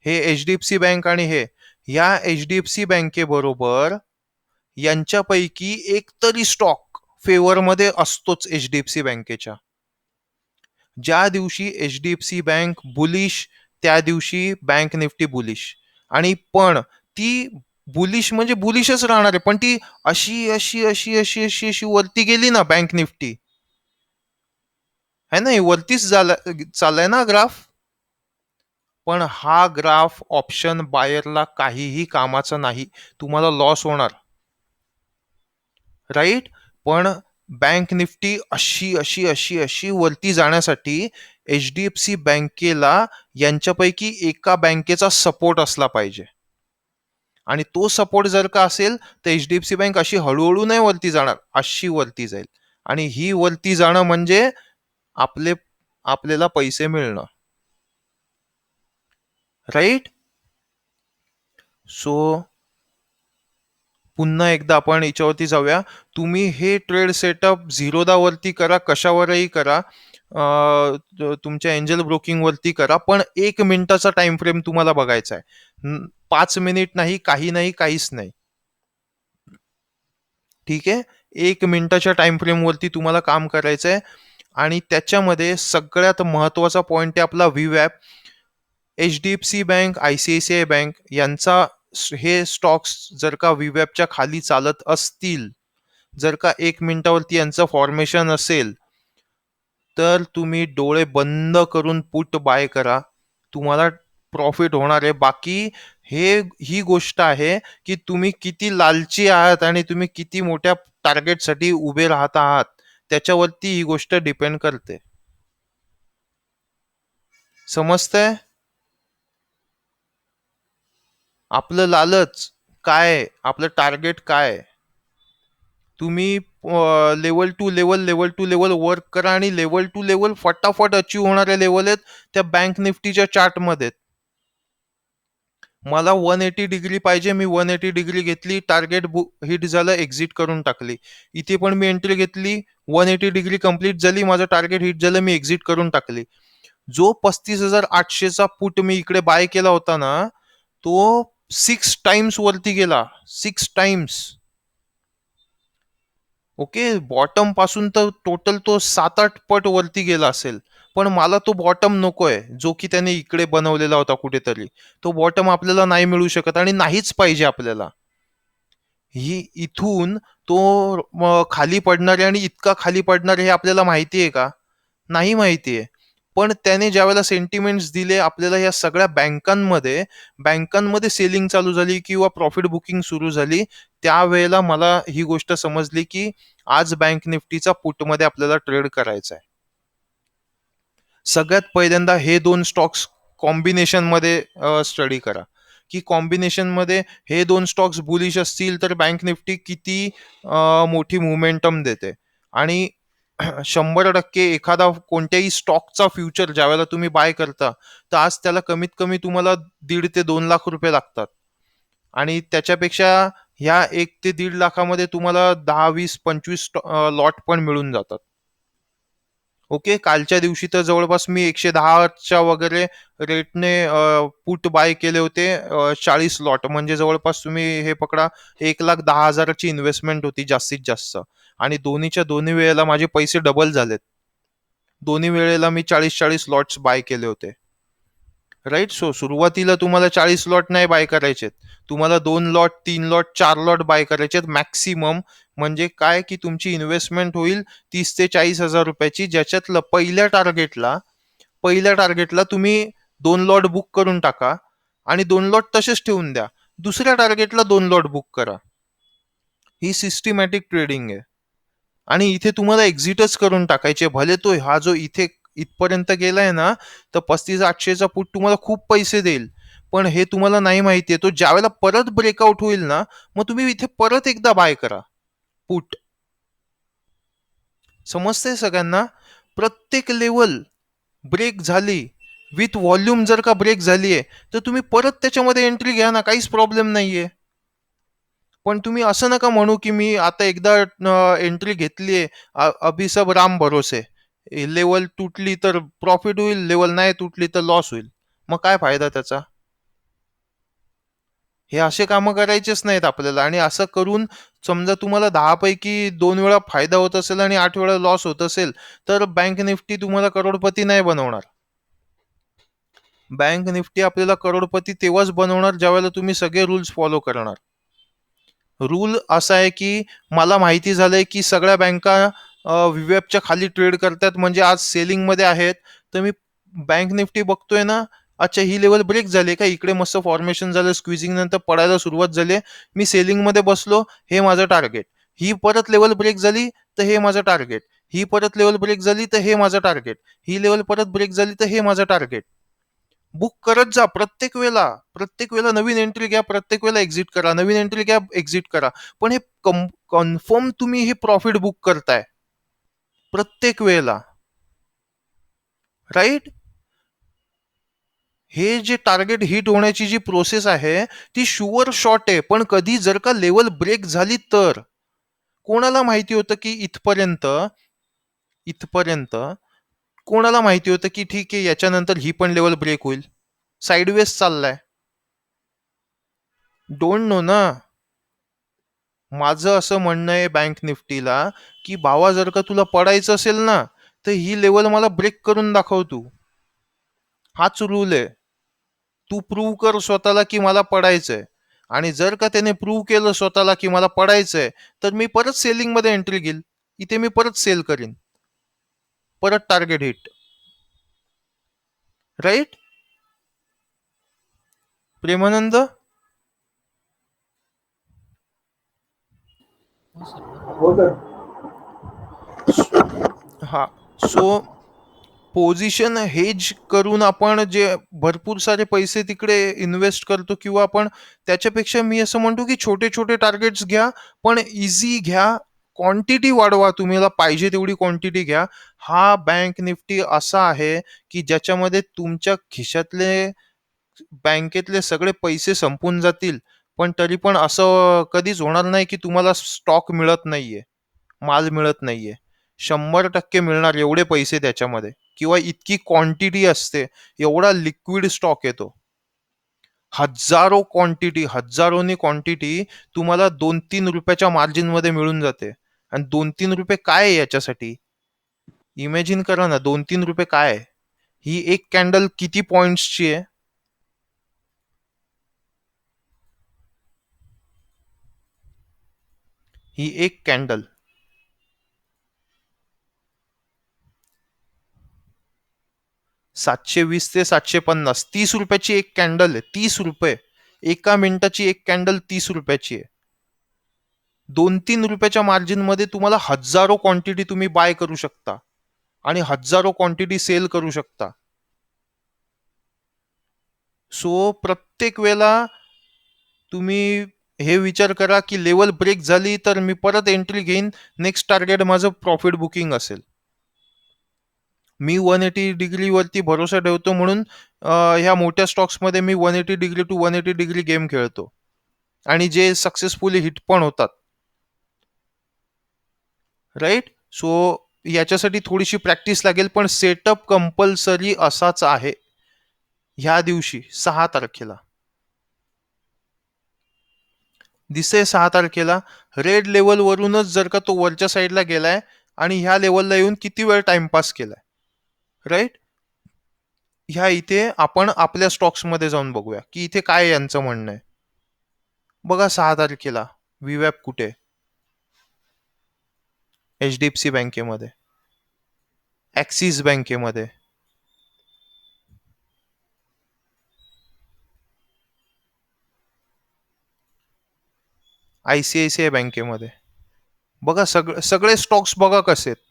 हे HDFC बँक आणि हे, या HDFC बँकेबरोबर यांच्यापैकी एक तरी स्टॉक फेवरमध्ये असतोच HDFC बँकेच्या. ज्या दिवशी HDFC बँक बुलिश, त्या दिवशी बँक निफ्टी बुलिश. आणि पण ती बुलिश म्हणजे बुलिशच राहणार आहे, पण ती अशी अशी अशी अशी अशी अशी वरती गेली ना बँक निफ्टी, है ना, हे वरतीच चाललाय ना ग्राफ. पण हा ग्राफ ऑप्शन बायरला काहीही कामाचा नाही, तुम्हाला लॉस होणार. राईट. पण बँक निफ्टी अशी अशी अशी अशी वरती जाण्यासाठी HDFC बँकेला यांच्यापैकी एका बँकेचा सपोर्ट असला पाहिजे. आणि तो सपोर्ट जर का असेल तर HDFC बँक अशी हळूहळू नाही वरती जाणार, अशी वरती जाईल. आणि ही वरती जाणं म्हणजे आपल्याला पैसे मिळणं. राईट. सो पुन्हा एकदा आपण याच्यावरती जाऊया. तुम्ही हे ट्रेड सेटअप झिरोदा वरती करा, कशावरही करा, तुमच्या एंजल ब्रोकिंग वरती करा, पण 1 मिनिटाचा टाइम फ्रेम तुम्हाला बघायचा आहे. 5 मिनिट नाही, काही नाही, काहीच नाही. ठीक आहे. 1 मिनिटाच्या टाइम फ्रेम वरती तुम्हाला काम करायचंय. आणि त्याच्यामध्ये सगळ्यात महत्वाचा पॉइंट आहे आपला व्हीवॅप. HDFC बँक, ICICI बँक यांचा हे स्टॉक्स जर का व्हीवॅपच्या खाली चालत असतील, जर का 1 मिनिटावरती यांचं फॉर्मेशन असेल, तर तुम्ही डोळे बंद करून पुट बाय करा, तुम्हाला प्रॉफिट होणार आहे. बाकी ही गोष्ट आहे की तुम्ही किती लालची आहात आणि तुम्ही किती मोठ्या टार्गेटसाठी उभे राहत आहात, त्याच्यावरती ही गोष्ट डिपेंड करते. समजतंय? आपलं लालच काय, आपलं टार्गेट काय. तुम्ही लेवल टू लेवल वर्क करा, आणि लेवल टू लेवल फटाफट अचीव होणाऱ्या लेवल आहेत त्या बँक निफ्टीच्या चार्टमध्ये. मला 180 डिग्री पाहिजे, मी 180 डिग्री घेतली, टार्गेट हिट झालं, एक्झिट करून टाकली. इथे पण मी एंट्री घेतली, 180 डिग्री कंप्लीट झाली, माझं टार्गेट हिट झालं, मी एक्झिट करून टाकली. जो 35,800चा पुट मी इकडे बाय केला होता ना, तो 6 टाइम्स वरती गेला, 6 टाइम्स. ओके, बॉटम पासून तर टोटल तो 7-8 पट वरती गेला असेल. पण मला तो बॉटम नकोय, जो की त्याने इकडे बनवलेला होता कुठेतरी. तो बॉटम आपल्याला नाही मिळू शकत आणि नाहीच पाहिजे आपल्याला. ही इथून तो खाली पडणार आहे आणि इतका खाली पडणार हे आपल्याला माहिती आहे का? नाही माहिती आहे. पण त्याने ज्यावेळेला सेंटिमेंट्स दिले आपल्याला या सगळ्या बँकांमध्ये सेलिंग चालू झाली किंवा प्रॉफिट बुकिंग सुरू झाली, त्यावेळेला मला ही गोष्ट समजली की आज बँक निफ्टीचा पुटमध्ये आपल्याला ट्रेड करायचा आहे. सगळ्यात पहिल्यांदा हे 2 स्टॉक्स कॉम्बिनेशनमध्ये स्टडी करा, की कॉम्बिनेशनमध्ये हे 2 स्टॉक्स बुलिश असतील तर बँक निफ्टी किती मोठी मोमेंटम देते. आणि 100% एखादा कोणत्याही स्टॉकचा फ्युचर ज्यावेळेला तुम्ही बाय करता, तर आज त्याला कमीत कमी तुम्हाला 1.5 ते 2 लाख रुपये लागतात. आणि त्याच्यापेक्षा ह्या 1 ते 1.5 लाखामध्ये तुम्हाला 10, 20, 25 लॉट पण मिळून जातात. ओके, कालच्या दिवशी तर जवळपास मी 110च्या वगैरे रेटने पुट बाय केले होते, 40 लॉट. म्हणजे जवळपास तुम्ही हे पकडा, 1,10,000ची इन्व्हेस्टमेंट होती जास्तीत जास्त. आणि दोन्ही वेळेला माझे पैसे डबल झालेत. दोन्ही वेळेला मी 40 लॉट्स बाय केले होते. राईट. सो सुरुवातीला तुम्हाला 40 लॉट नाही बाय करायचे, तुम्हाला 2 लॉट, 3 लॉट, 4 लॉट बाय करायचे मॅक्सिमम. म्हणजे काय की तुमची इन्व्हेस्टमेंट होईल 30 ते 40 हजार रुपयाची, ज्याच्यातलं पहिल्या टार्गेटला तुम्ही 2 लॉट बुक करून टाका आणि 2 लॉट तसेच ठेवून द्या. दुसऱ्या टार्गेटला 2 लॉट बुक करा. ही सिस्टमॅटिक ट्रेडिंग आहे. आणि इथे तुम्हाला एक्झिटच करून टाकायचे. भले तो हा जो इथे इथपर्यंत गेलाय ना, तर 35,800चा पुट तुम्हाला खूप पैसे देईल. पण हे तुम्हाला नाही माहितीये, तो ज्यावेळेला परत ब्रेकआउट होईल ना, मग तुम्ही इथे परत एकदा बाय करा पुट. समजतंय सगळ्यांना? प्रत्येक लेवल ब्रेक झाली, विथ व्हॉल्यूम जर का ब्रेक झालीये, तर तुम्ही परत त्याच्यामध्ये एंट्री घ्या ना, काहीच प्रॉब्लेम नाहीये. पण तुम्ही असं नका म्हणू की मी आता एकदा एंट्री घेतलीये, अभी सब राम भरोसे. लेवल तुटली तर प्रॉफिट होईल, लेवल नाही तुटली तर लॉस होईल. मग काय फायदा त्याचा? हे असे कामं करायचेच नाहीत आपल्याला. आणि असं करून समजा तुम्हाला 10 पैकी 2 वेळा फायदा होत असेल आणि 8 वेळा लॉस होत असेल, तर बँक निफ्टी तुम्हाला करोडपती नाही बनवणार. बँक निफ्टी आपल्याला करोडपती तेव्हाच बनवणार ज्यावेळेला तुम्ही सगळे रूल्स फॉलो करणार. रूल असा आहे की मला माहिती झालंय की सगळ्या बँका विवेपच्या खाली ट्रेड करतात, म्हणजे आज सेलिंग मध्ये आहेत. तर मी बँक निफ्टी बघतोय ना, अच्छा ही लेवल ब्रेक झाली का, इकडे मस्त फॉर्मेशन झालं, स्क्विझिंग नंतर पडायला सुरुवात झाली, मी सेलिंग मध्ये बसलो, हे माझं टार्गेट. ही परत लेवल ब्रेक झाली तर हे माझं टार्गेट. ही परत लेवल ब्रेक झाली तर हे माझं टार्गेट. ही लेवल परत ब्रेक झाली तर हे माझं टार्गेट. बुक करत जा प्रत्येक वेळेला नवीन एंट्री घ्या, प्रत्येक वेळेला एक्झिट करा, नवीन एंट्री घ्या, एक्झिट करा. पण हे कन्फर्म तुम्ही हे प्रॉफिट बुक करताय प्रत्येक वेळेला. राईट. हे जे टार्गेट हिट होण्याची जी प्रोसेस आहे ती शुअर शॉट आहे. पण कधी जर का लेवल ब्रेक झाली तर कोणाला माहिती होतं की इथपर्यंत कोणाला माहिती होतं की ठीक आहे याच्यानंतर ही पण लेवल ब्रेक होईल, साईडवेज चाललाय. डोंट नो ना. माझं असं म्हणणं आहे बँक निफ्टीला की भावा, जर का तुला पडायचं असेल ना, तर ही लेवल मला ब्रेक करून दाखव तू. हाच रूल आहे. तू प्रूव्ह कर स्वतःला की मला पडायचंय. आणि जर का त्याने प्रूव्ह केलं स्वतःला की मला पडायचंय, तर मी परत सेलिंग मध्ये एंट्री घेईल. इथे मी परत सेल करीन, परत टार्गेट हिट. राईट. प्रेमानंद. हो सर, बरोबर. हो सर. हा. सो पोझिशन हेज करून आपण जे भरपूर सारे पैसे तिकडे इन्व्हेस्ट करतो, किंवा आपण त्याच्यापेक्षा मी असं म्हणतो की छोटे छोटे टार्गेट्स घ्या, पण इझी घ्या, क्वांटिटी वाढवा, तुम्हाला पाहिजे तेवढी क्वांटिटी घ्या. हा बँक निफ्टी असा आहे की ज्याच्यामध्ये तुमच्या खिशातले बँकेतले सगळे पैसे संपून जातील, पण तरी पण असं कधीच होणार नाही की तुम्हाला स्टॉक मिळत नाहीये, माल मिळत नाहीये. 100% मिळणार एवढे पैसे त्याच्यामध्ये, किंवा इतकी क्वांटिटी असते, एवढा लिक्विड स्टॉक येतो. हजारो क्वांटिटी, हजारोनी क्वांटिटी तुम्हाला 2-3 रुपयाच्या मार्जिन मध्ये मिळून जाते. आणि 2-3 रुपये काय आहे याच्यासाठी? इमॅजिन करा ना, 2-3 रुपये काय आहे? ही एक कॅन्डल किती पॉइंट्सची आहे? ही एक कॅन्डल 720 ते 750, 30 रुपयाची एक कॅन्डल आहे. 30 रुपये एका मिनिटाची एक कॅन्डल 30 रुपयाची आहे. 2-3 रुपयाच्या मार्जिन मध्ये तुम्हाला हजारो क्वांटिटी तुम्ही बाय करू शकता आणि हजारो क्वांटिटी सेल करू शकता. सो प्रत्येक वेळेला तुम्ही हे विचार करा की लेवल ब्रेक झाली तर मी परत एंट्री घेईन. नेक्स्ट टार्गेट माझं प्रॉफिट बुकिंग असेल. मी 180 डिग्री वरती भरोसा ठेवतो म्हणून ह्या मोठ्या स्टॉक्स मध्ये मी 180 डिग्री टू 180 डिग्री गेम खेळतो आणि जे सक्सेसफुली हिट पण होतात. राईट. सो याच्यासाठी थोडीशी प्रॅक्टिस लागेल, पण सेटअप कंपल्सरी असाच आहे. ह्या दिवशी 6 तारखेला दिसे, 6 तारखेला रेड लेवल वरूनच जर का तो वरच्या साईडला गेलाय आणि ह्या लेवलला येऊन किती वेळ टाइमपास केलाय. राईट. ह्या इथे आपण आपल्या स्टॉक्स मध्ये जाऊन बघूया की इथे काय यांचं म्हणणं आहे. बघा 6 तारखेला व्हीवॅप कुठे? HDFC बँकेमध्ये, ऍक्सिस बँकेमध्ये, ICICI बँकेमध्ये. बघा सगळे स्टॉक्स बघा कसे आहेत.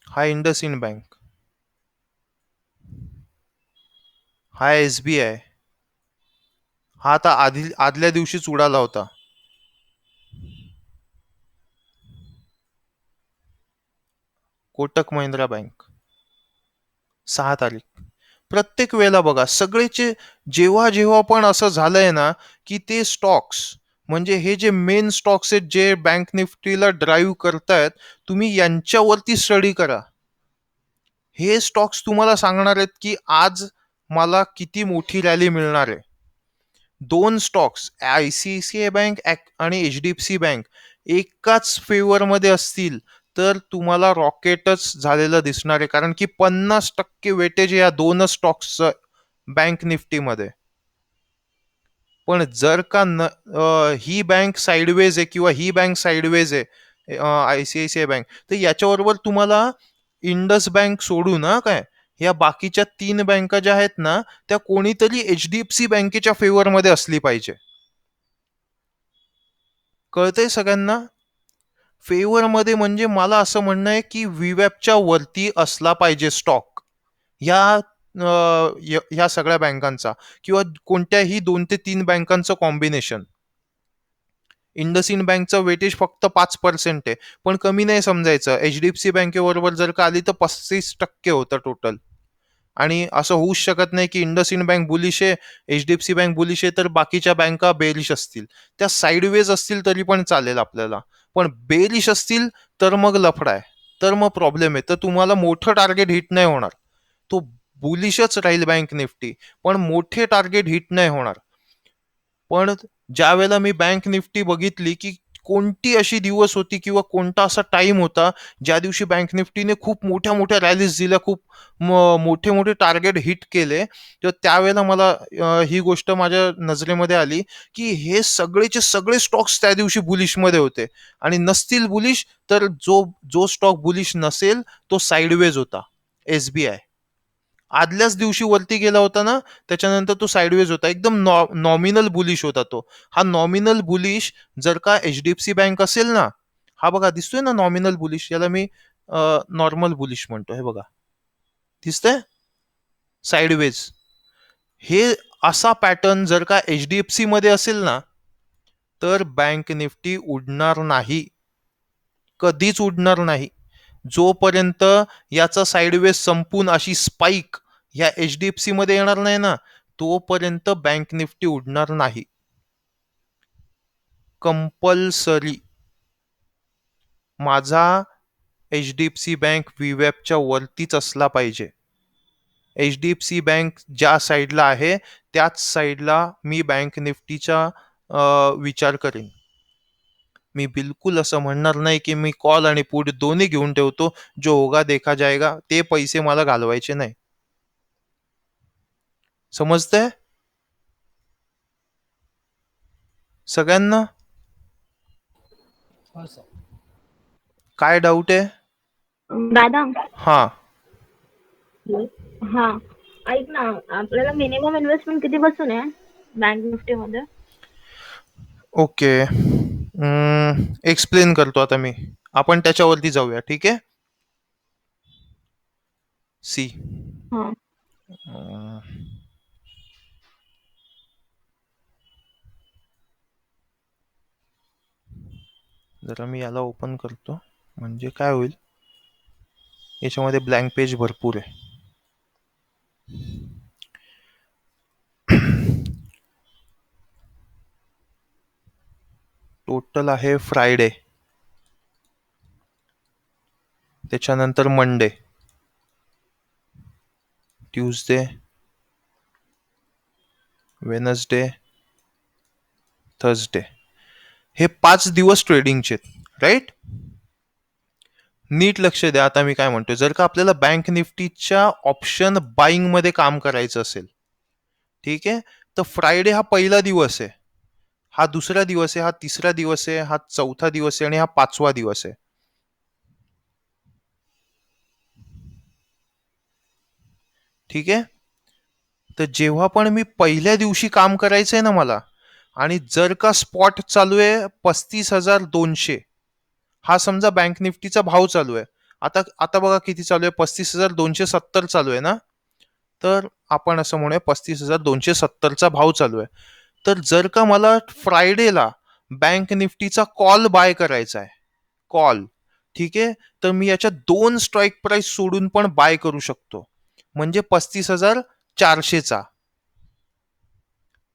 हा इंडसइंड बँक, हा SBI, हा आता आदल्या दिवशीच उडाला होता. कोटक महिंद्रा बँक 6 तारीख. प्रत्येक वेळेला बघा सगळेचे जेव्हा जेव्हा पण असं झालंय ना की ते स्टॉक्स म्हणजे हे जे मेन स्टॉक्स आहेत जे बँक निफ्टीला ड्राईव्ह करतायत, तुम्ही यांच्यावरती स्टडी करा. हे स्टॉक्स तुम्हाला सांगणार आहेत की आज मला किती मोठी रॅली मिळणार आहे. 2 स्टॉक्स ICICI बँक आणि HDFC बँक एकाच फेवर मध्ये असतील तर तुम्हाला रॉकेटच झालेलं दिसणार आहे, कारण की 50% वेटेज या 2 स्टॉक्सचं बँक निफ्टीमध्ये. पण जर का ही बँक साईडवेज आहे किंवा ही बँक साईडवेज आहे ICICI बँक, तर याच्याबरोबर तुम्हाला इंडस बँक सोडू ना काय या बाकीच्या 3 बँका ज्या आहेत ना त्या कोणीतरी HDFC बँकेच्या फेवर मध्ये असली पाहिजे. कळतंय सगळ्यांना? फेवर मध्ये म्हणजे मला असं म्हणणं आहे की व्हीवॅपच्या वरती असला पाहिजे स्टॉक ह्या सगळ्या बँकांचा किंवा कोणत्याही 2 ते 3 बँकांचं कॉम्बिनेशन. इंडसइंड बँकचं वेटेज फक्त 5% आहे, पण कमी नाही समजायचं. HDFC बँकेबरोबर जर का आली तर 35% होतं टोटल. आणि असं होऊच शकत नाही की इंडसइंड बँक बुलिश आहे, HDFC बँक बुलिश आहे तर बाकीच्या बँका बेरिश असतील. त्या साईडवेज असतील तरी पण चालेल आपल्याला, पण बेरिश असतील तर मग लफडा आहे, तर मग प्रॉब्लेम आहे. तर तुम्हाला मोठं टार्गेट हिट नाही होणार. तो बुलिशच राहील बँक निफ्टी, पण मोठे टार्गेट हिट नाही होणार. पण ज्या वेळेला मी बँक निफ्टी बघितली की कोणती अशी दिवस होती किंवा कोणता असा टाइम होता ज्या दिवशी बँक निफ्टीने खूप मोठ्या मोठ्या रॅलीज दिल्या, खूप मोठे मोठे टार्गेट हिट केले, तर त्यावेळेला मला ही गोष्ट माझ्या नजरेमध्ये आली की हे सगळेचे सगळे स्टॉक्स त्या दिवशी बुलिश मध्ये होते. आणि नसतील बुलिश तर जो जो स्टॉक बुलिश नसेल तो साईडवेज होता. SBI आदल्याच दिवशी वरती गेला होता ना, त्याच्यानंतर तो साईडवेज होता, एकदम नॉमिनल बुलिश होता तो. हा नॉमिनल बुलिश जर का HDFC बँक असेल ना, हा बघा दिसतोय ना नॉमिनल बुलिश, याला मी नॉर्मल बुलिश म्हणतो. हे बघा दिसतंय साईडवेज. हे असा पॅटर्न जर का HDFC मध्ये असेल ना तर बँक निफ्टी उडणार नाही, कधीच उडणार नाही. जोपर्यंत याचा साईडवेज संपून अशी स्पाइक या HDFC मध्ये येणार नाही ना तोपर्यंत बँक निफ्टी उडणार नाही. कंपल्सरी माझा HDFC बँक व्हीवॅपच्या वरतीच असला पाहिजे. HDFC बँक ज्या साईडला आहे त्याच साईडला मी बँक निफ्टीचा विचार करेन. मी बिलकुल असं म्हणणार नाही की मी कॉल आणि पुट दोन्ही घेऊन ठेवतो, जो होगा देखा जाएगा. ते पैसे मला घालवायचे नाही. समजतंय सगळ्यांना? हो सर. काय डाऊट आहे? दादा हा, हा ऐक ना, आपल्याला मिनिमम इन्व्हेस्टमेंट किती बसून आहे बँक निफ्टी मध्ये? ओके. एक्सप्लेन करतो आता मी. आपण त्याच्यावरती जाऊया, ठीक आहे. सी, हा जरा मी याला ओपन करतो, म्हणजे काय होईल, याच्यामध्ये ब्लँक पेज भरपूर आहे. टोटल आहे फ्रायडे, त्याच्यानंतर मंडे, ट्यूजडे, वेनसडे, थर्सडे. हे 5 दिवस ट्रेडिंगचे, राईट. नीट लक्ष द्या आता मी काय म्हणतोय. जर का आपल्याला बँक निफ्टीच्या ऑप्शन बाईंग मध्ये काम करायचं असेल, ठीक आहे, तर फ्रायडे हा पहिला दिवस आहे, हा दुसरा दिवस आहे, हा तिसरा दिवस आहे, हा चौथा दिवस आहे आणि हा 5वा दिवस आहे. ठीक आहे. तर जेव्हा पण मी पहिल्या दिवशी काम करायचंय ना मला, आणि जर का स्पॉट चालू आहे 35,200, हा समजा बँक निफ्टीचा भाव चालू आहे. आता आता बघा किती चालू आहे, 35,270 चालू आहे ना. तर आपण असं म्हणूया 35,270चा भाव चालू आहे. तर जर का मला फ्रायडेला बँक निफ्टीचा कॉल बाय करायचा आहे, कॉल, ठीक आहे, तर मी याच्या 2 स्ट्राईक प्राइस सोडून पण बाय करू शकतो. म्हणजे 35,400चा,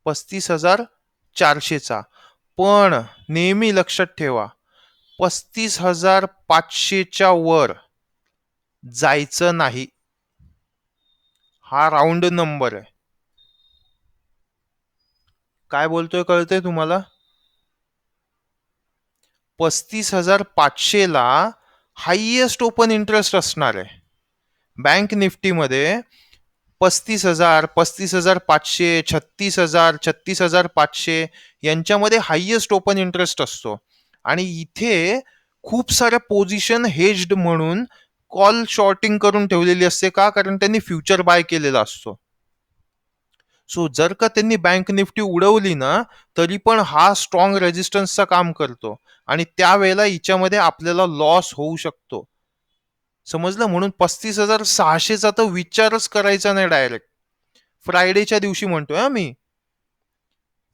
35,400चा. पण नेहमी लक्षात ठेवा, 35,500च्या वर जायचं नाही. हा राऊंड नंबर आहे. काय बोलतोय कळतंय तुम्हाला? 35,500ला हायएस्ट ओपन इंटरेस्ट असणार आहे बँक निफ्टीमध्ये. 35,000, 35,500, 36,000, 36,500 यांच्यामध्ये हायएस्ट ओपन इंटरेस्ट असतो. आणि इथे खूप साऱ्या पोझिशन हेज्ड म्हणून कॉल शॉर्टिंग करून ठेवलेली असते. का? कारण त्यांनी फ्युचर बाय केलेला असतो. सो जर का त्यांनी बँक निफ्टी उडवली ना, तरी पण हा स्ट्रॉंग रेजिस्टन्सचा काम करतो आणि त्यावेळेला हिच्यामध्ये आपल्याला लॉस होऊ शकतो. समजलं? म्हणून 35,600चा तर विचारच करायचा नाही डायरेक्ट. फ्रायडेच्या दिवशी म्हणतोय मी.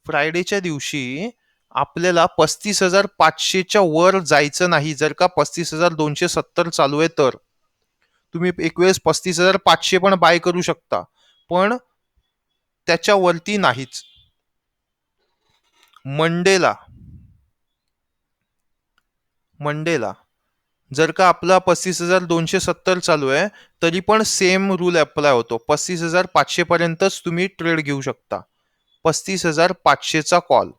फ्रायडेच्या दिवशी आपल्याला 35,500च्या वर जायचं नाही. जर का 35,270 चालू आहे तर तुम्ही एक वेळेस 35,500 पण बाय करू शकता, पण त्याच्यावरती नाहीच. मंडेला जर का आपला 35,270 चालू आहे, तरी पण सेम रूल अप्लाय होतो. 35,500 पर्यंतच तुम्ही ट्रेड घेऊ शकता. 35,500चा कॉल.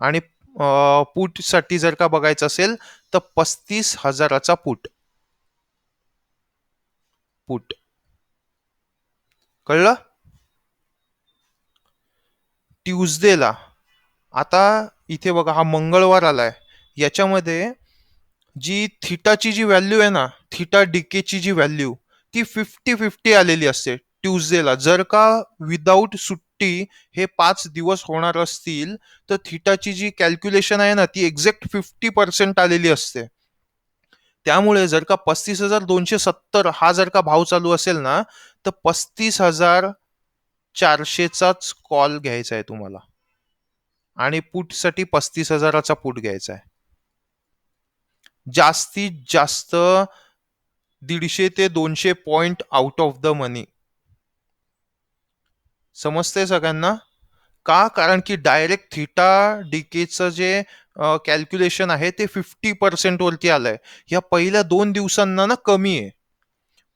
आणि पुट साठी जर का बघायचं असेल तर 35,000चा पुट. कळलं? ट्यूजडेला, आता इथे बघा हा मंगळवार आलाय, याच्यामध्ये जी थिटाची जी व्हॅल्यू आहे ना, थिटा डीकेची जी व्हॅल्यू, ती 50-50 आलेली असते ट्यूजडेला. जर का विदाऊट सुट्टी हे 5 दिवस होणार असतील तर थिटाची जी कॅल्क्युलेशन आहे ना, ती एक्झॅक्ट 50% आलेली असते. त्यामुळे जर का 35,270 हा जर का भाव चालू असेल ना, तर 35,400चाच कॉल घ्यायचा आहे तुम्हाला आणि पुटसाठी 35,000चा पुट घ्यायचा आहे. जास्तीत जास्त 150 ते 200 पॉइंट आउट ऑफ द मनी. समजते सगळ्यांना? का? कारण की डायरेक्ट थिटा डीकेचं जे कॅल्क्युलेशन आहे ते 50% वरती आलंय. या पहिल्या 2 दिवसांना ना कमी आहे,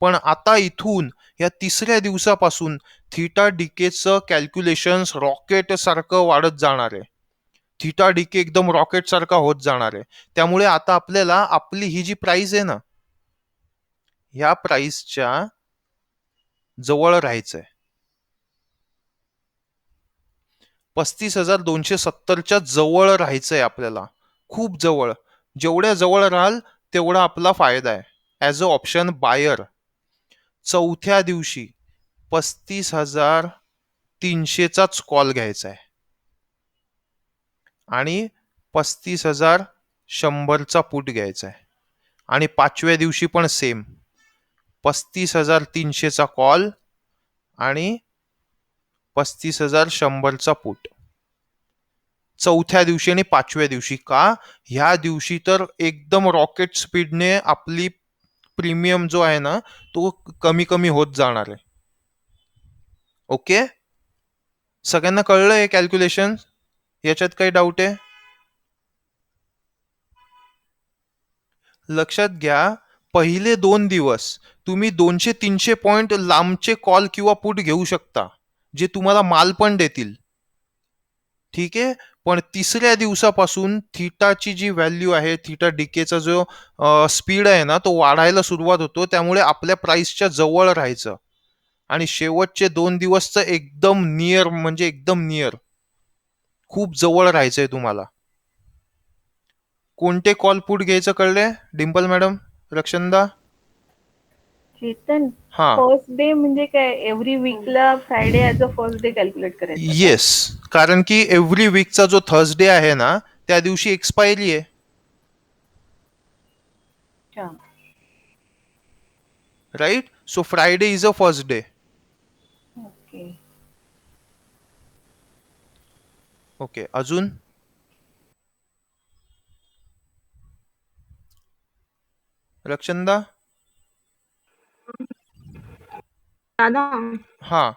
पण आता इथून या तिसऱ्या दिवसापासून थीटा डीकेचं कॅल्क्युलेशन रॉकेट सारखं वाढत जाणार आहे. थीटा डीके एकदम रॉकेट सारखा होत जाणार आहे. त्यामुळे आता आपल्याला आपली ही जी प्राइस आहे ना, ह्या प्राइसच्या जवळ राहायचंय. 35,270च्या जवळ राहायचंय आपल्याला, खूप जवळ. जेवढ्या जवळ राहाल तेवढा आपला फायदा आहे ॲज अ ऑप्शन बायर. चौथ्या दिवशी 35,300चाच कॉल घ्यायचा आहे आणि 35,100चा पुट घ्यायचा आहे. आणि 5व्या दिवशी पण सेम 35,300चा कॉल आणि 35,100चा पुट. चौथ्या दिवशी आणि 5व्या दिवशी. का? ह्या दिवशी तर एकदम रॉकेट स्पीडने आपली प्रीमियम जो आहे ना तो कमी कमी होत जाणार आहे. ओके, सगळ्यांना कळलंय कॅल्क्युलेशन? याच्यात काही डाऊट आहे? लक्षात घ्या, पहिले 2 दिवस तुम्ही 200-300 पॉइंट लांबचे कॉल किंवा पुट घेऊ शकता, जे तुम्हाला माल पण देतील. ठीक आहे, पण तिसऱ्या दिवसापासून थीटाची जी व्हॅल्यू आहे, थीटा डीकेचा जो स्पीड आहे ना तो वाढायला सुरुवात होतो. त्यामुळे आपल्या प्राइसच्या जवळ राहायचं आणि शेवटचे 2 दिवस तर एकदम नियर, म्हणजे एकदम नियर, खूप जवळ राहायचंय तुम्हाला. कोणते कॉल पुट घ्यायचं कळले डिंपल मॅडम, रक्षंदा? चेतन, हा, फर्स्ट डे म्हणजे काय? एव्हरी वीकला Friday as a first day calculate करायचं का? येस, कारण की एव्हरी वीकचा जो थर्सडे आहे ना त्या दिवशी एक्सपायरी आहे. अच्छा. Right, so Friday is a first day. Okay. Okay, अजून? रक्षंदा? दादा, हा,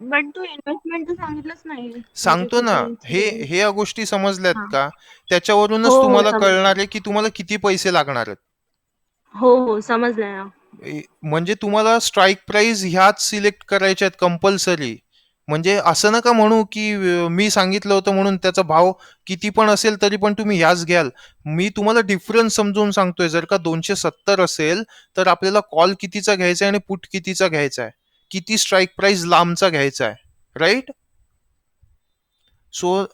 बट तू इन्व्हेस्टमेंट तर सांगितलंच नाही. सांगतो ना. हे हे या गोष्टी समजल्यात का? त्याच्यावरूनच हो तुम्हाला समजलं. कळणार आहे की तुम्हाला किती पैसे लागणार आहेत. हो समजलंय ना. म्हणजे तुम्हाला स्ट्राईक प्राइस ह्याच सिलेक्ट करायच्या आहेत कंपल्सरी. म्हणजे असं नका म्हणू की मी सांगितलं होतं म्हणून त्याचा भाव किती पण असेल तरी पण तुम्ही ह्याच घ्याल. मी तुम्हाला डिफरन्स समजून सांगतोय. जर का 270 असेल तर आपल्याला कॉल कितीचा घ्यायचा आहे आणि पुट कितीचा घ्यायचा आहे, किती स्ट्राईक प्राइस लांबचा घ्यायचा आहे. राईट, सो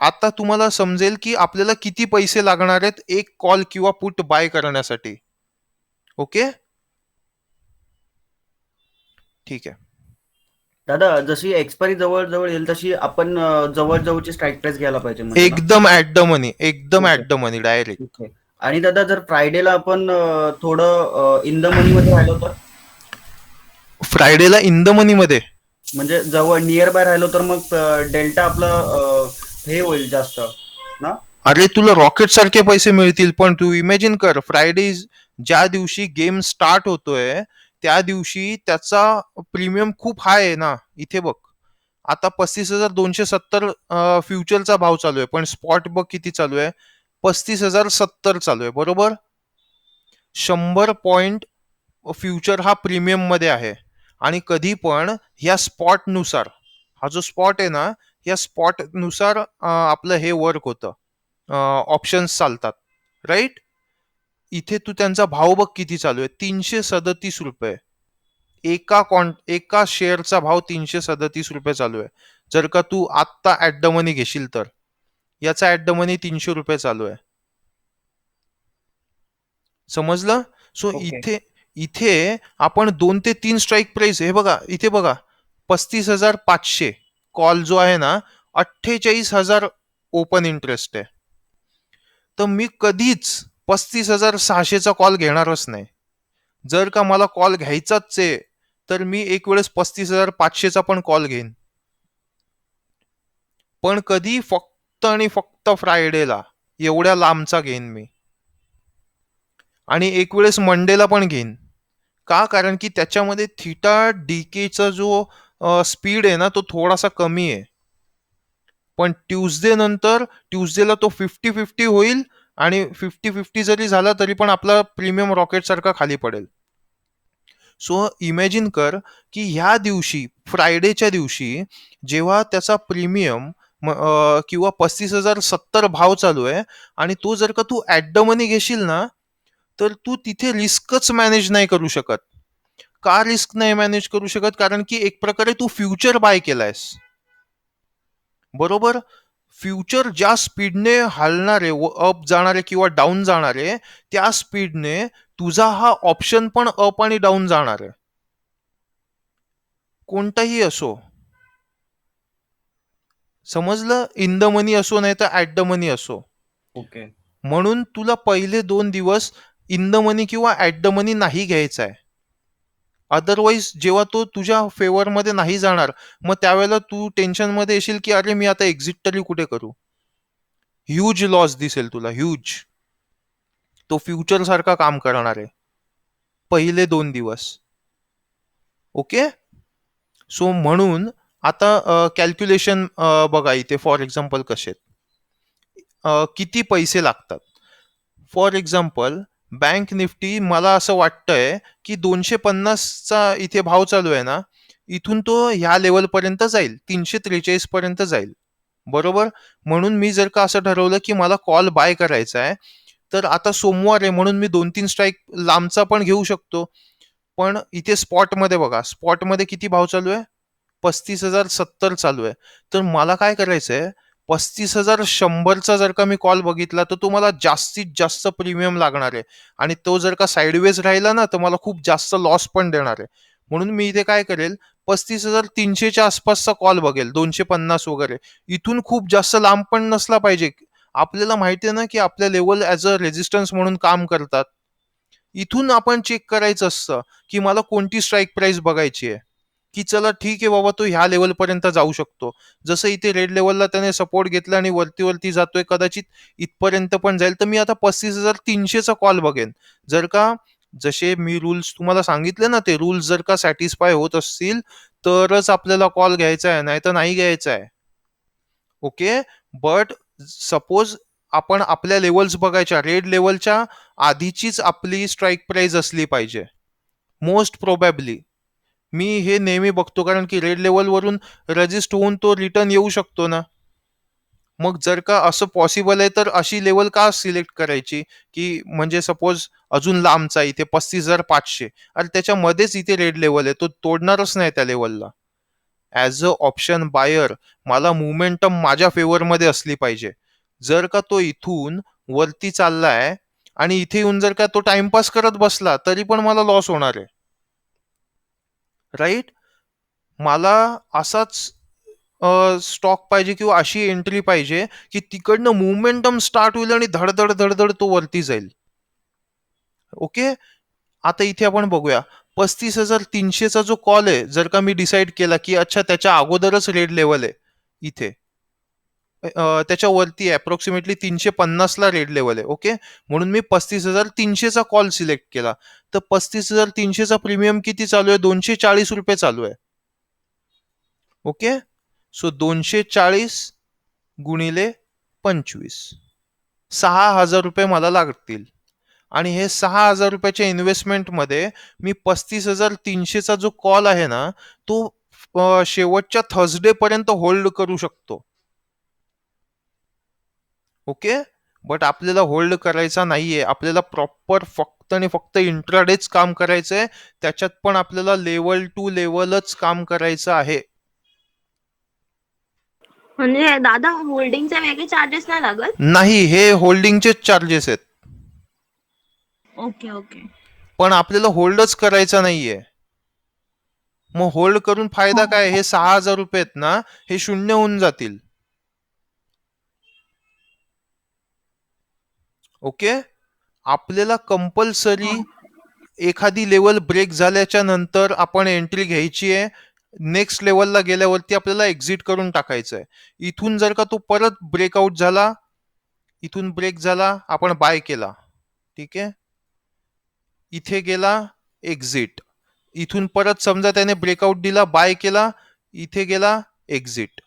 आता तुम्हाला समजेल की आपल्याला किती पैसे लागणार आहेत एक कॉल किंवा पुट बाय करण्यासाठी. ओके, ठीक आहे. दादा, जशी एक्सपायरी जवळ जवळ येईल तशी आपण जवळ जवळची स्ट्राईक प्राइस घ्यायला पाहिजे म्हणजे ना? एकदम ऍट द मनी, एकदम ठीक ऍट द मनी, डायरेक्ट. ठीक आहे. आणि दादा, जर फ्रायडेला आपण थोडं इन द मनी मध्ये राहिलो तर, फ्रायडेला इन द मनी मध्ये म्हणजे जवळ नियर बाय राहिलो तर मग डेल्टा आपलं हे होईल जास्त ना? अरे तुला रॉकेट सारखे पैसे मिळतील. पण तू इमॅजिन कर, फ्रायडे ज्या दिवशी गेम स्टार्ट होतोय त्या दिवशी त्याचा प्रीमियम खूप हाय आहे ना. इथे बघ, आता 35,270 फ्युचरचा भाव चालू आहे, पण स्पॉट बघ किती चालू आहे, 35,070 चालू आहे. बरोबर, 100 पॉइंट फ्युचर हा प्रीमियम मध्ये आहे. आणि कधी पण ह्या स्पॉट नुसार, हा जो स्पॉट आहे ना, या स्पॉट नुसार आपलं हे वर्क होतं, ऑप्शन्स चालतात. राईट, इथे तू त्यांचा भाव बघ किती चालू आहे, 337 रुपये. एका शेअरचा भाव 337 रुपये चालू आहे. जर का तू आत्ता ऍट द मनी घेशील तर याचा ऍट द मनी 300 रुपये चालू आहे. समजलं? So Okay. इथे इथे आपण 2 ते 3 स्ट्राईक प्राइस, हे बघा इथे बघा, 35,500 कॉल जो आहे ना, 48,000 ओपन इंटरेस्ट आहे. तर मी कधीच 35,600चा कॉल घेणारच नाही. जर का मला कॉल घ्यायचाच आहे तर मी एक वेळेस 35,500चा पण कॉल घेईन, पण कधी फक्त आणि फक्त फ्रायडेला एवढ्या लांबचा घेईन मी. आणि एक वेळेस मंडेला पण घेईन. का? कारण की त्याच्यामध्ये थीटा डीकेचा जो स्पीड आहे ना तो थोडासा कमी आहे. पण ट्यूजडेला तो 50-50 होईल आणि 50-50 जरी झाला तरी पण आपला प्रीमियम रॉकेट सारखा खाली पडेल. सो इमॅजिन कर की ह्या दिवशी फ्रायडेच्या दिवशी जेव्हा त्याचा प्रीमियम किंवा 35,070 भाव चालू आहे आणि तो जर का तू ऍट द मनी घेशील ना तर तू तिथे रिस्कच मॅनेज नाही करू शकत. का रिस्क नाही मॅनेज करू शकत? कारण की एक प्रकारे तू फ्युचर बाय केलायस, बरोबर. फ्युचर ज्या स्पीडने हलणारे, अप जाणारे किंवा डाऊन जाणारे, त्या स्पीडने तुझा हा ऑप्शन पण अप आणि डाऊन जाणार आहे, कोणताही असो. समजलं? इन द मनी असो नाही तर ऍट द मनी असो. ओके. म्हणून तुला पहिले 2 दिवस इन द मनी किंवा ऍट द मनी नाही घ्यायचा आहे. अदरवाईज जेव्हा तो तुझ्या फेवरमध्ये नाही जाणार मग त्यावेळेला तू टेन्शनमध्ये येशील की अरे मी आता एक्झिट तरी कुठे करू. ह्यूज लॉस दिसेल तुला, ह्यूज. तो फ्युचर सारखा काम करणार आहे पहिले 2 दिवस. ओके. सो म्हणून आता कॅल्क्युलेशन बघा इथे फॉर एक्झाम्पल कसे किती पैसे लागतात. फॉर एक्झाम्पल बँक निफ्टी मला असं वाटतंय की 250चा इथे भाव चालू आहे ना, इथून तो ह्या लेवल पर्यंत जाईल, 343 पर्यंत जाईल, बरोबर. म्हणून मी जर का असं ठरवलं की मला कॉल बाय करायचा आहे तर आता सोमवार आहे म्हणून मी 2-3 स्ट्राईक लांबचा पण घेऊ शकतो. पण इथे स्पॉटमध्ये बघा, स्पॉटमध्ये किती भाव चालू आहे? 35,070 चालू आहे. तर मला काय करायचंय, 35,100चा जर का मी कॉल बघितला तर तो मला जास्तीत जास्त प्रीमियम लागणार आहे आणि तो जर का साईडवेज राहिला ना तर मला खूप जास्त लॉस पण देणार आहे. म्हणून मी इथे काय करेल, 35,300च्या आसपासचा कॉल बघेल, 250 वगैरे. इथून खूप जास्त लांब पण नसला पाहिजे. आपल्याला माहिती आहे ना की आपल्या लेवल ऍज अ रेजिस्टन्स म्हणून काम करतात. इथून आपण चेक करायचं असतं की मला कोणती स्ट्राईक प्राइस बघायची आहे, की चला ठीक आहे बाबा तो ह्या लेवल पर्यंत जाऊ शकतो. जसं इथे रेड लेवलला त्याने सपोर्ट घेतला आणि वरती जातोय, कदाचित इथपर्यंत पण जाईल. तर मी आता 35,300चा कॉल बघेन. जर का जसे मी रूल्स तुम्हाला सांगितले ना, ते रूल्स जर का सॅटिस्फाय होत असतील तरच आपल्याला कॉल घ्यायचा आहे, नाही तर नाही घ्यायचा आहे. ओके. बट सपोज आपण आपल्या लेवल्स बघायच्या, रेड लेवलच्या आधीचीच आपली स्ट्राईक प्राइस असली पाहिजे मोस्ट प्रोबॅबली. मी हे नेहमी बघतो कारण की रेड लेवलवरून रजिस्ट होऊन तो रिटर्न येऊ शकतो ना. मग जर का असं पॉसिबल आहे तर अशी लेवल का सिलेक्ट करायची की म्हणजे सपोज अजून लांबचा इथे 35,500, अरे त्याच्यामध्येच इथे रेड लेवल आहे, तो तोडणारच नाही त्या लेवलला. ऍज अ ऑप्शन बायर मला मोमेंटम माझ्या फेवरमध्ये असली पाहिजे. जर का तो इथून वरती चाललाय आणि इथे येऊन जर का तो टाइमपास करत बसला तरी पण मला लॉस होणार आहे, राईट. मला असाच स्टॉक पाहिजे किंवा अशी एंट्री पाहिजे की तिकडनं मोमेंटम स्टार्ट होईल आणि धडधड धडधड तो वरती जाईल. ओके. आता इथे आपण बघूया 35,300चा जो कॉल आहे, जर का मी डिसाईड केला की अच्छा त्याच्या अगोदरच रेड लेवल आहे इथे, त्याच्यावरती अप्रॉक्सिमेटली 350ला रेड लेवल आहे. ओके. म्हणून मी 35,300चा कॉल सिलेक्ट केला. तर 35,300चा प्रीमियम किती चालू आहे? 240 रुपये चालू आहे. ओके. सो 240 गुणिले 25, 6,000 रुपये मला लागतील. आणि हे 6,000 रुपयाच्या इन्व्हेस्टमेंटमध्ये मी 35,300चा जो कॉल आहे ना तो शेवटच्या थर्सडे पर्यंत होल्ड करू शकतो. ओके. बट आपल्याला होल्ड करायचा नाहीये, आपल्याला प्रॉपर फक्त आणि फक्त इंट्राडेच काम करायचंय. त्याच्यात पण आपल्याला लेवल टू लेवलच काम करायचं आहे. म्हणजे दादा होल्डिंगचे वेगळे चार्जेस नाही लागत? नाही, हे होल्डिंगचे चार्जेस आहेत, ओके ओके. पण आपल्याला होल्डच करायचा नाहीये. मग होल्ड करून फायदा काय? हे 6,000 रुपये आहेत ना, हे शून्य होऊन जातील. ओके. आपल्याला कंपल्सरी एखादी लेवल ब्रेक झाल्याच्या नंतर आपण एंट्री घ्यायची आहे. नेक्स्ट लेवलला गेल्यावरती आपल्याला एक्झिट करून टाकायचं आहे. इथून जर का तो परत ब्रेकआउट झाला, इथून ब्रेक झाला, आपण बाय केला, ठीक आहे, इथे गेला, एक्झिट. इथून परत समजा त्याने ब्रेकआउट दिला, बाय केला, इथे गेला, एक्झिट.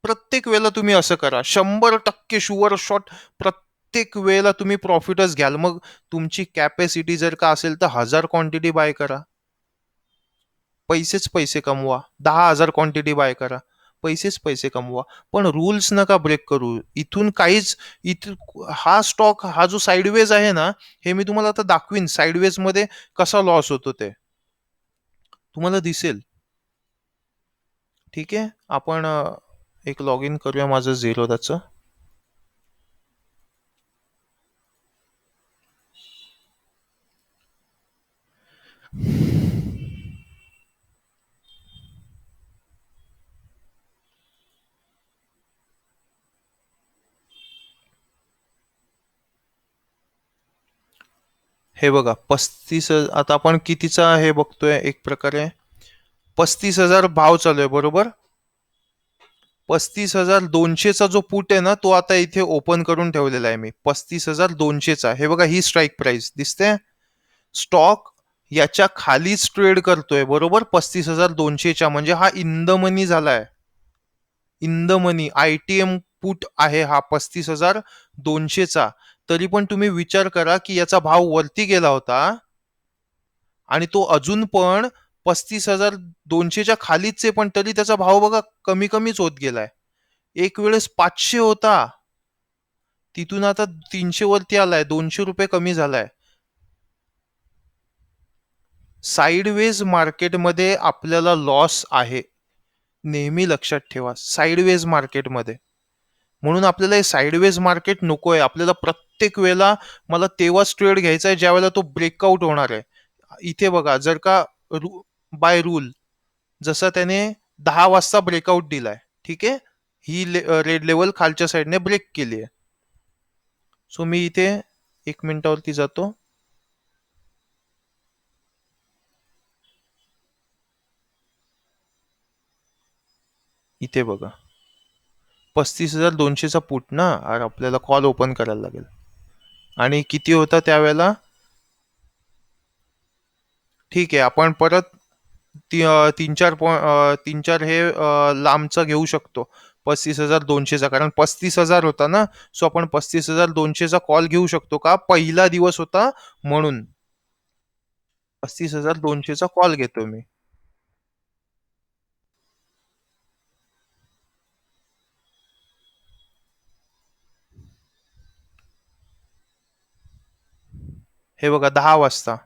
प्रत्येक वेळेला तुम्ही असं करा, 100% शुअर शॉट प्रत्येक वेळेला तुम्ही प्रॉफिटच घ्याल. मग तुमची कॅपॅसिटी जर का असेल तर 1000 क्वांटिटी बाय करा, पैसेच पैसे कमवा. 10,000 क्वांटिटी बाय करा, पैसेच पैसे कमवा. पण रूल्स नका ब्रेक करू. इथून काहीच हा स्टॉक हा जो साईडवेज आहे ना, हे मी तुम्हाला आता दाखवीन साईडवेज मध्ये कसा लॉस होतो ते तुम्हाला दिसेल. ठीक आहे, आपण एक लॉग इन करूया माझं झेरोदाचं. हे बघा 35, आता आपण कितीचा हे बघतोय, एक प्रकारे 35,000 भाव चालू आहे बरोबर. 35,200चा जो पुट आहे ना, तो आता इथे ओपन करून ठेवलेला आहे मी 35,200चा. हे बघा, ही स्ट्राईक प्राइस दिसते. स्टॉक याच्या खालीच ट्रेड करतोय बरोबर 35,200च्या, म्हणजे हा इन द मनी झालाय. In the money ITM put आहे हा 35,200चा. तरी पण तुम्ही विचार करा की याचा भाव वरती गेला होता आणि तो अजून पण 35,200च्या खालीच आहे, पण तरी त्याचा भाव बघा कमी कमीच होत गेलाय. एक वेळेस 500 होता, तिथून आता 300 वरती आलाय, 200 रुपये कमी झालाय. साईडवेज मार्केटमध्ये आपल्याला लॉस आहे, नेहमी लक्षात ठेवा. साईडवेज मार्केटमध्ये, म्हणून आपल्याला हे साईडवेज मार्केट नकोय. आपल्याला प्रत्येक वेळेला मला तेव्हाच ट्रेड घ्यायचा आहे ज्या वेळेला तो ब्रेकआउट होणार आहे. इथे बघा, जर का बाय रूल जसा त्याने 10 वाजता ब्रेकआउट दिलाय, ठीक आहे, ही रेड लेवल खालच्या साईडने ब्रेक केली आहे. सो मी इथे 1 मिनिटावरती जातो. इथे बघा 35,200चा पुट ना, आणि आपल्याला कॉल ओपन करायला लागेल. आणि किती होता त्यावेळेला, ठीक आहे, आपण परत 3-4 हे लांबचा घेऊ शकतो 35,200चा, कारण 35,000 होता ना. सो आपण 35,200चा कॉल घेऊ शकतो का, पहिला दिवस होता म्हणून 35,200चा कॉल घेतो मी. हे बघा 10 वाजता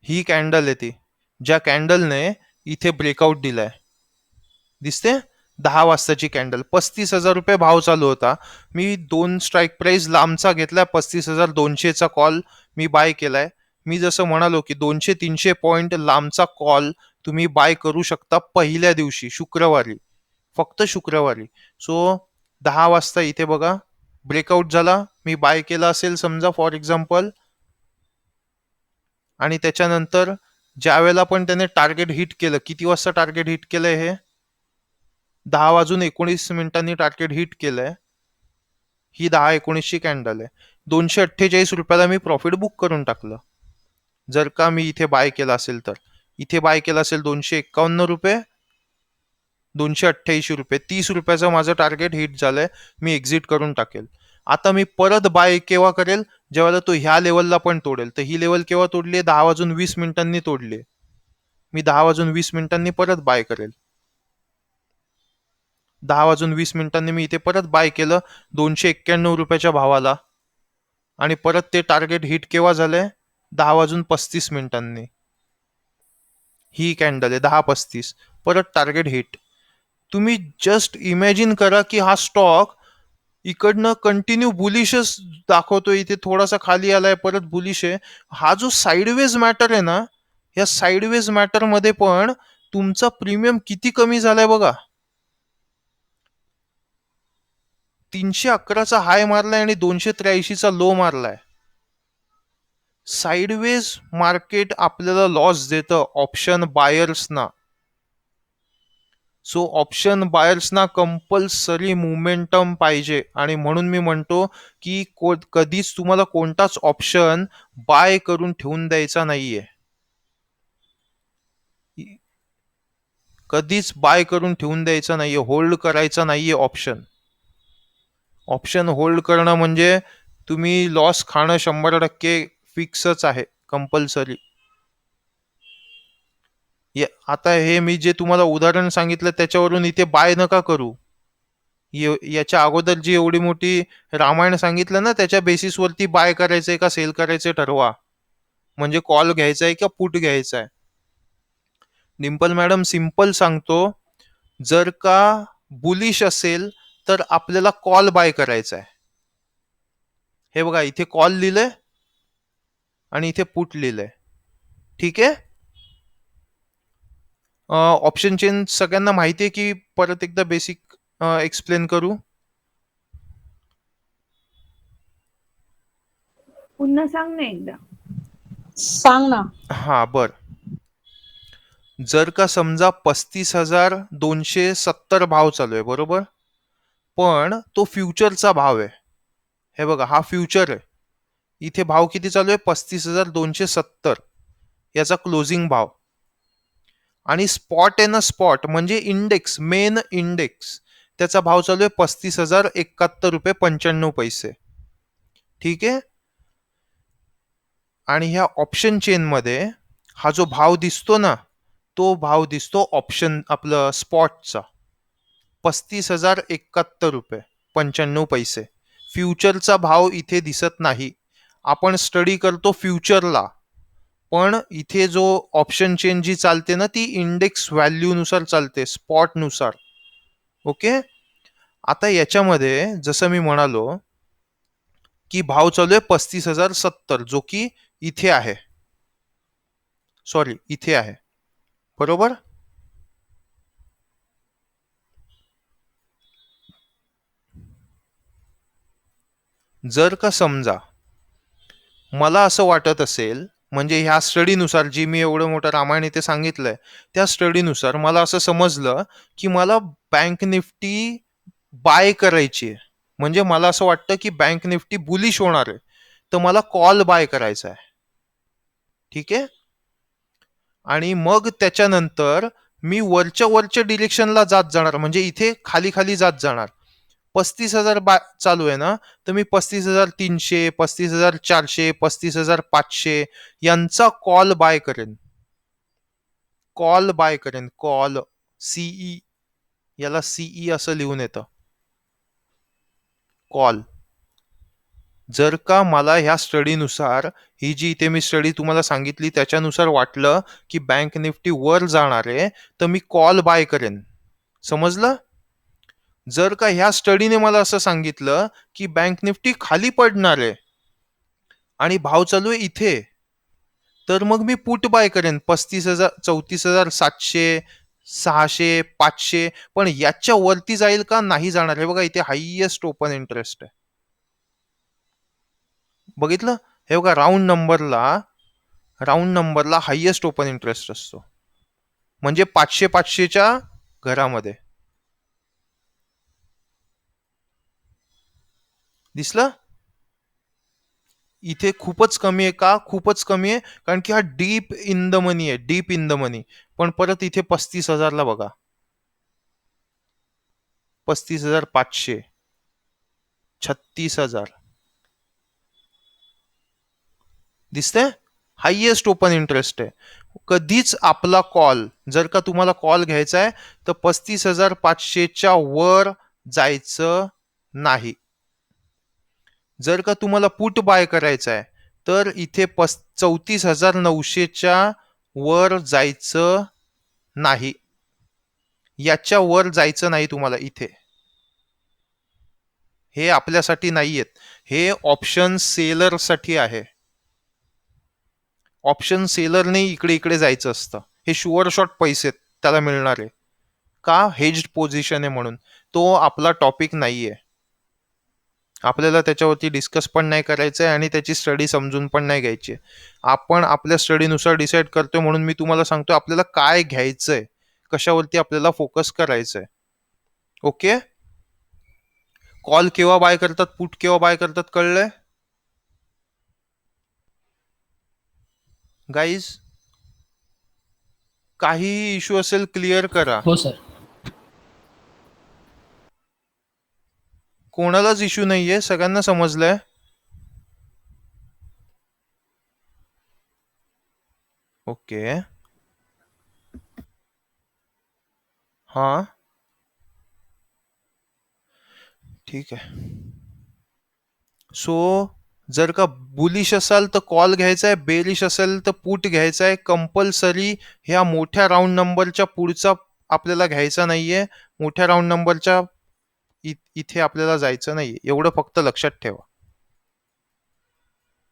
ही कॅन्डल आहे ती, ज्या कॅन्डलने इथे ब्रेकआउट दिलाय, दिसते. 10 वाजताची कॅन्डल, 35,000 रुपये भाव चालू होता. मी 2 स्ट्राईक प्राइस लांबचा घेतलाय, 35,200चा कॉल मी बाय केलाय. मी जसं म्हणालो की 200-300 पॉइंट लांबचा कॉल तुम्ही बाय करू शकता पहिल्या दिवशी, शुक्रवारी, फक्त शुक्रवारी. सो 10 वाजता इथे बघा ब्रेकआउट झाला, मी बाय केला असेल समजा फॉर एक्झाम्पल, आणि त्याच्यानंतर ज्या वेळेला पण त्याने टार्गेट हिट केलं, किती वाजता टार्गेट हिट केलंय, हे 10:19 टार्गेट हिट केलंय. ही 10:19ची कॅन्डल आहे. 248 रुपयाला मी प्रॉफिट बुक करून टाकलं. जर का मी इथे बाय केला असेल तर, इथे बाय केला असेल 251 रुपये, 288 रुपये, 30 रुपयाचं माझं टार्गेट हिट झालंय, मी एक्झिट करून टाकेल. आता मी परत बाय केव्हा करेल, जेव्हा तो ह्या लेवलला पण तोडेल. तर ही लेवल केव्हा तोडली, 10:20 तोडली. मी 10:20 परत बाय करेल. 10:20 मी इथे परत बाय केलं 291 रुपयाच्या भावाला, आणि परत ते टार्गेट हिट केव्हा झालंय, 10:35. ही कॅन्डल आहे 10:35, परत टार्गेट हिट. तुम्ही जस्ट इमॅजिन करा की हा स्टॉक इकडनं कंटिन्यू बुलिशच दाखवतोय, इथे थोडासा खाली आलाय, परत बुलिश आहे. हा जो साईडवेज मॅटर आहे ना, या साईडवेज मॅटर मध्ये पण तुमचा प्रीमियम किती कमी झालाय बघा. 311चा हाय मारलाय आणि 283चा लो मारलाय. साईडवेज मार्केट आपल्याला लॉस देतं ऑप्शन बायर्सना. सो ऑप्शन बायर्सना कंपल्सरी मोमेंटम पाहिजे, आणि म्हणून मी म्हणतो की कधीच तुम्हाला कोणताच ऑप्शन बाय करून ठेवून द्यायचा नाहीये. कधीच बाय करून ठेवून द्यायचा नाहीये, होल्ड करायचा नाहीये ऑप्शन. ऑप्शन होल्ड करणं म्हणजे तुम्ही लॉस खाणं 100% फिक्सच आहे, कंपल्सरी. आता हे मी जे तुम्हाला उदाहरण सांगितलं त्याच्यावरून इथे बाय नका करू. याच्या अगोदर जी एवढी मोठी रामायण सांगितलं ना, त्याच्या बेसिसवरती बाय करायचंय का सेल करायचंय ठरवा. म्हणजे कॉल घ्यायचा आहे का पुट घ्यायचा आहे. डिंपल मॅडम सिंपल सांगतो, जर का बुलिश असेल तर आपल्याला कॉल बाय करायचा आहे. हे बघा इथे कॉल लिहिलंय आणि इथे पुट लिहिलंय. ठीक आहे. ऑप्शन चेन सगळ्यांना माहिती आहे की परत एकदा बेसिक एक्सप्लेन करू. पुन्हा सांग ना एकदा. सांग ना. हा बर. जर का समजा 35,270 भाव चालू आहे बरोबर, पण तो फ्युचरचा भाव आहे. हे बघा हा फ्युचर आहे. इथे भाव किती चालू आहे 35,270 याचा क्लोजिंग भाव. आणि स्पॉट आहे ना, स्पॉट म्हणजे इंडेक्स, मेन इंडेक्स, त्याचा भाव चालू आहे 35,071.95 रुपये. ठीक आहे. आणि ह्या ऑप्शन चेन मध्ये हा जो भाव दिसतो ना, तो भाव दिसतो ऑप्शन आपलं स्पॉटचा 35,071.95 रुपये. फ्युचरचा भाव इथे दिसत नाही. आपण स्टडी करतो फ्युचरला, पण इथे जो ऑप्शन चेन जी चालते ना, ती इंडेक्स व्हॅल्यू नुसार चालते, स्पॉट नुसार. ओके. आता याच्यामध्ये जसं मी म्हणालो की भाव चालू आहे 35,070, जो की इथे आहे, सॉरी इथे आहे बरोबर. जर का समजा मला असं वाटत असेल, म्हणजे ह्या स्टडीनुसार जी मी एवढं मोठं रामायण इथे सांगितलंय, त्या स्टडीनुसार मला असं समजलं की मला बँक निफ्टी बाय करायची आहे. म्हणजे मला असं वाटतं की बँक निफ्टी बुलिश होणार आहे, तर मला कॉल बाय करायचा आहे. ठीक आहे. आणि मग त्याच्यानंतर मी वरच्या डिरेक्शनला जात जाणार, म्हणजे इथे खाली खाली जात जाणार. 35,000 चालू आहे ना, तर मी 35,300, 35,400, 35,500 यांचा कॉल बाय करेन. कॉल बाय करेन, कॉल, सीई, याला सीई असं लिहून येतं, कॉल. जर का मला ह्या स्टडीनुसार, ही जी इथे मी स्टडी तुम्हाला सांगितली त्याच्यानुसार वाटलं की बँक निफ्टी वर जाणार आहे, तर मी कॉल बाय करेन. समजलं. जर का ह्या स्टडीने मला असं सांगितलं की बँक निफ्टी खाली पडणार आहे आणि भाव चालू आहे इथे, तर मग मी पुट बाय करेन 35,000, 34,700, 600, 500. पण याच्या वरती जाईल का नाही जाणार. हे बघा इथे हायएस्ट ओपन इंटरेस्ट आहे, बघितलं. हे बघा राऊंड नंबरला हायएस्ट ओपन इंटरेस्ट असतो, म्हणजे 500-500च्या घरामध्ये. दिसलं. इथे खूपच कमी आहे. का खूपच कमी आहे? कारण की हा डीप इन द मनी आहे, डीप इन द मनी. पण परत इथे 35,000ला बघा, 35,500, 36,000. दिसतंय. हायएस्ट ओपन इंटरेस्ट आहे. कधीच आपला कॉल, जर का तुम्हाला कॉल घ्यायचा आहे तर 35,500च्या वर जायचं नाही. जर का तुम्हाला पुट बाय करायचं आहे तर इथे 34,900च्या वर जायचं नाही, याच्या वर जायचं नाही तुम्हाला इथे. हे आपल्यासाठी नाहीयेत, हे ऑप्शन सेलर साठी आहे. ऑप्शन सेलरने इकडे इकडे जायचं असतं. हे शुअर शॉट पैसे त्याला मिळणार आहे का, हेज्ड पोझिशन आहे म्हणून. तो आपला टॉपिक नाहीये, आपल्याला त्याच्यावरती डिस्कस पण नाही करायचंय आणि त्याची स्टडी समजून पण नाही घ्यायची. आपण आपल्या स्टडीनुसार डिसाईड करतोय, म्हणून मी तुम्हाला सांगतोय आपल्याला काय घ्यायचंय, कशावरती आपल्याला फोकस करायचंय. ओके. कॉल केव्हा बाय करतात, पुट केव्हा बाय करतात, कळलंय गाईज. काही इश्यू असेल क्लिअर करा. हो सर. कोणालाच इश्यू नाहीये, सगळ्यांना समजलंय. ओके. हा, ठीक आहे. सो जर का बुलिश असाल तर कॉल घ्यायचा आहे, बेरिश असेल तर पुट घ्यायचा आहे. कंपल्सरी ह्या मोठ्या राऊंड नंबरच्या पुढचा आपल्याला घ्यायचा नाहीये. मोठ्या राऊंड नंबरच्या इथे आपल्याला जायचं नाहीये, एवढं फक्त लक्षात ठेवा.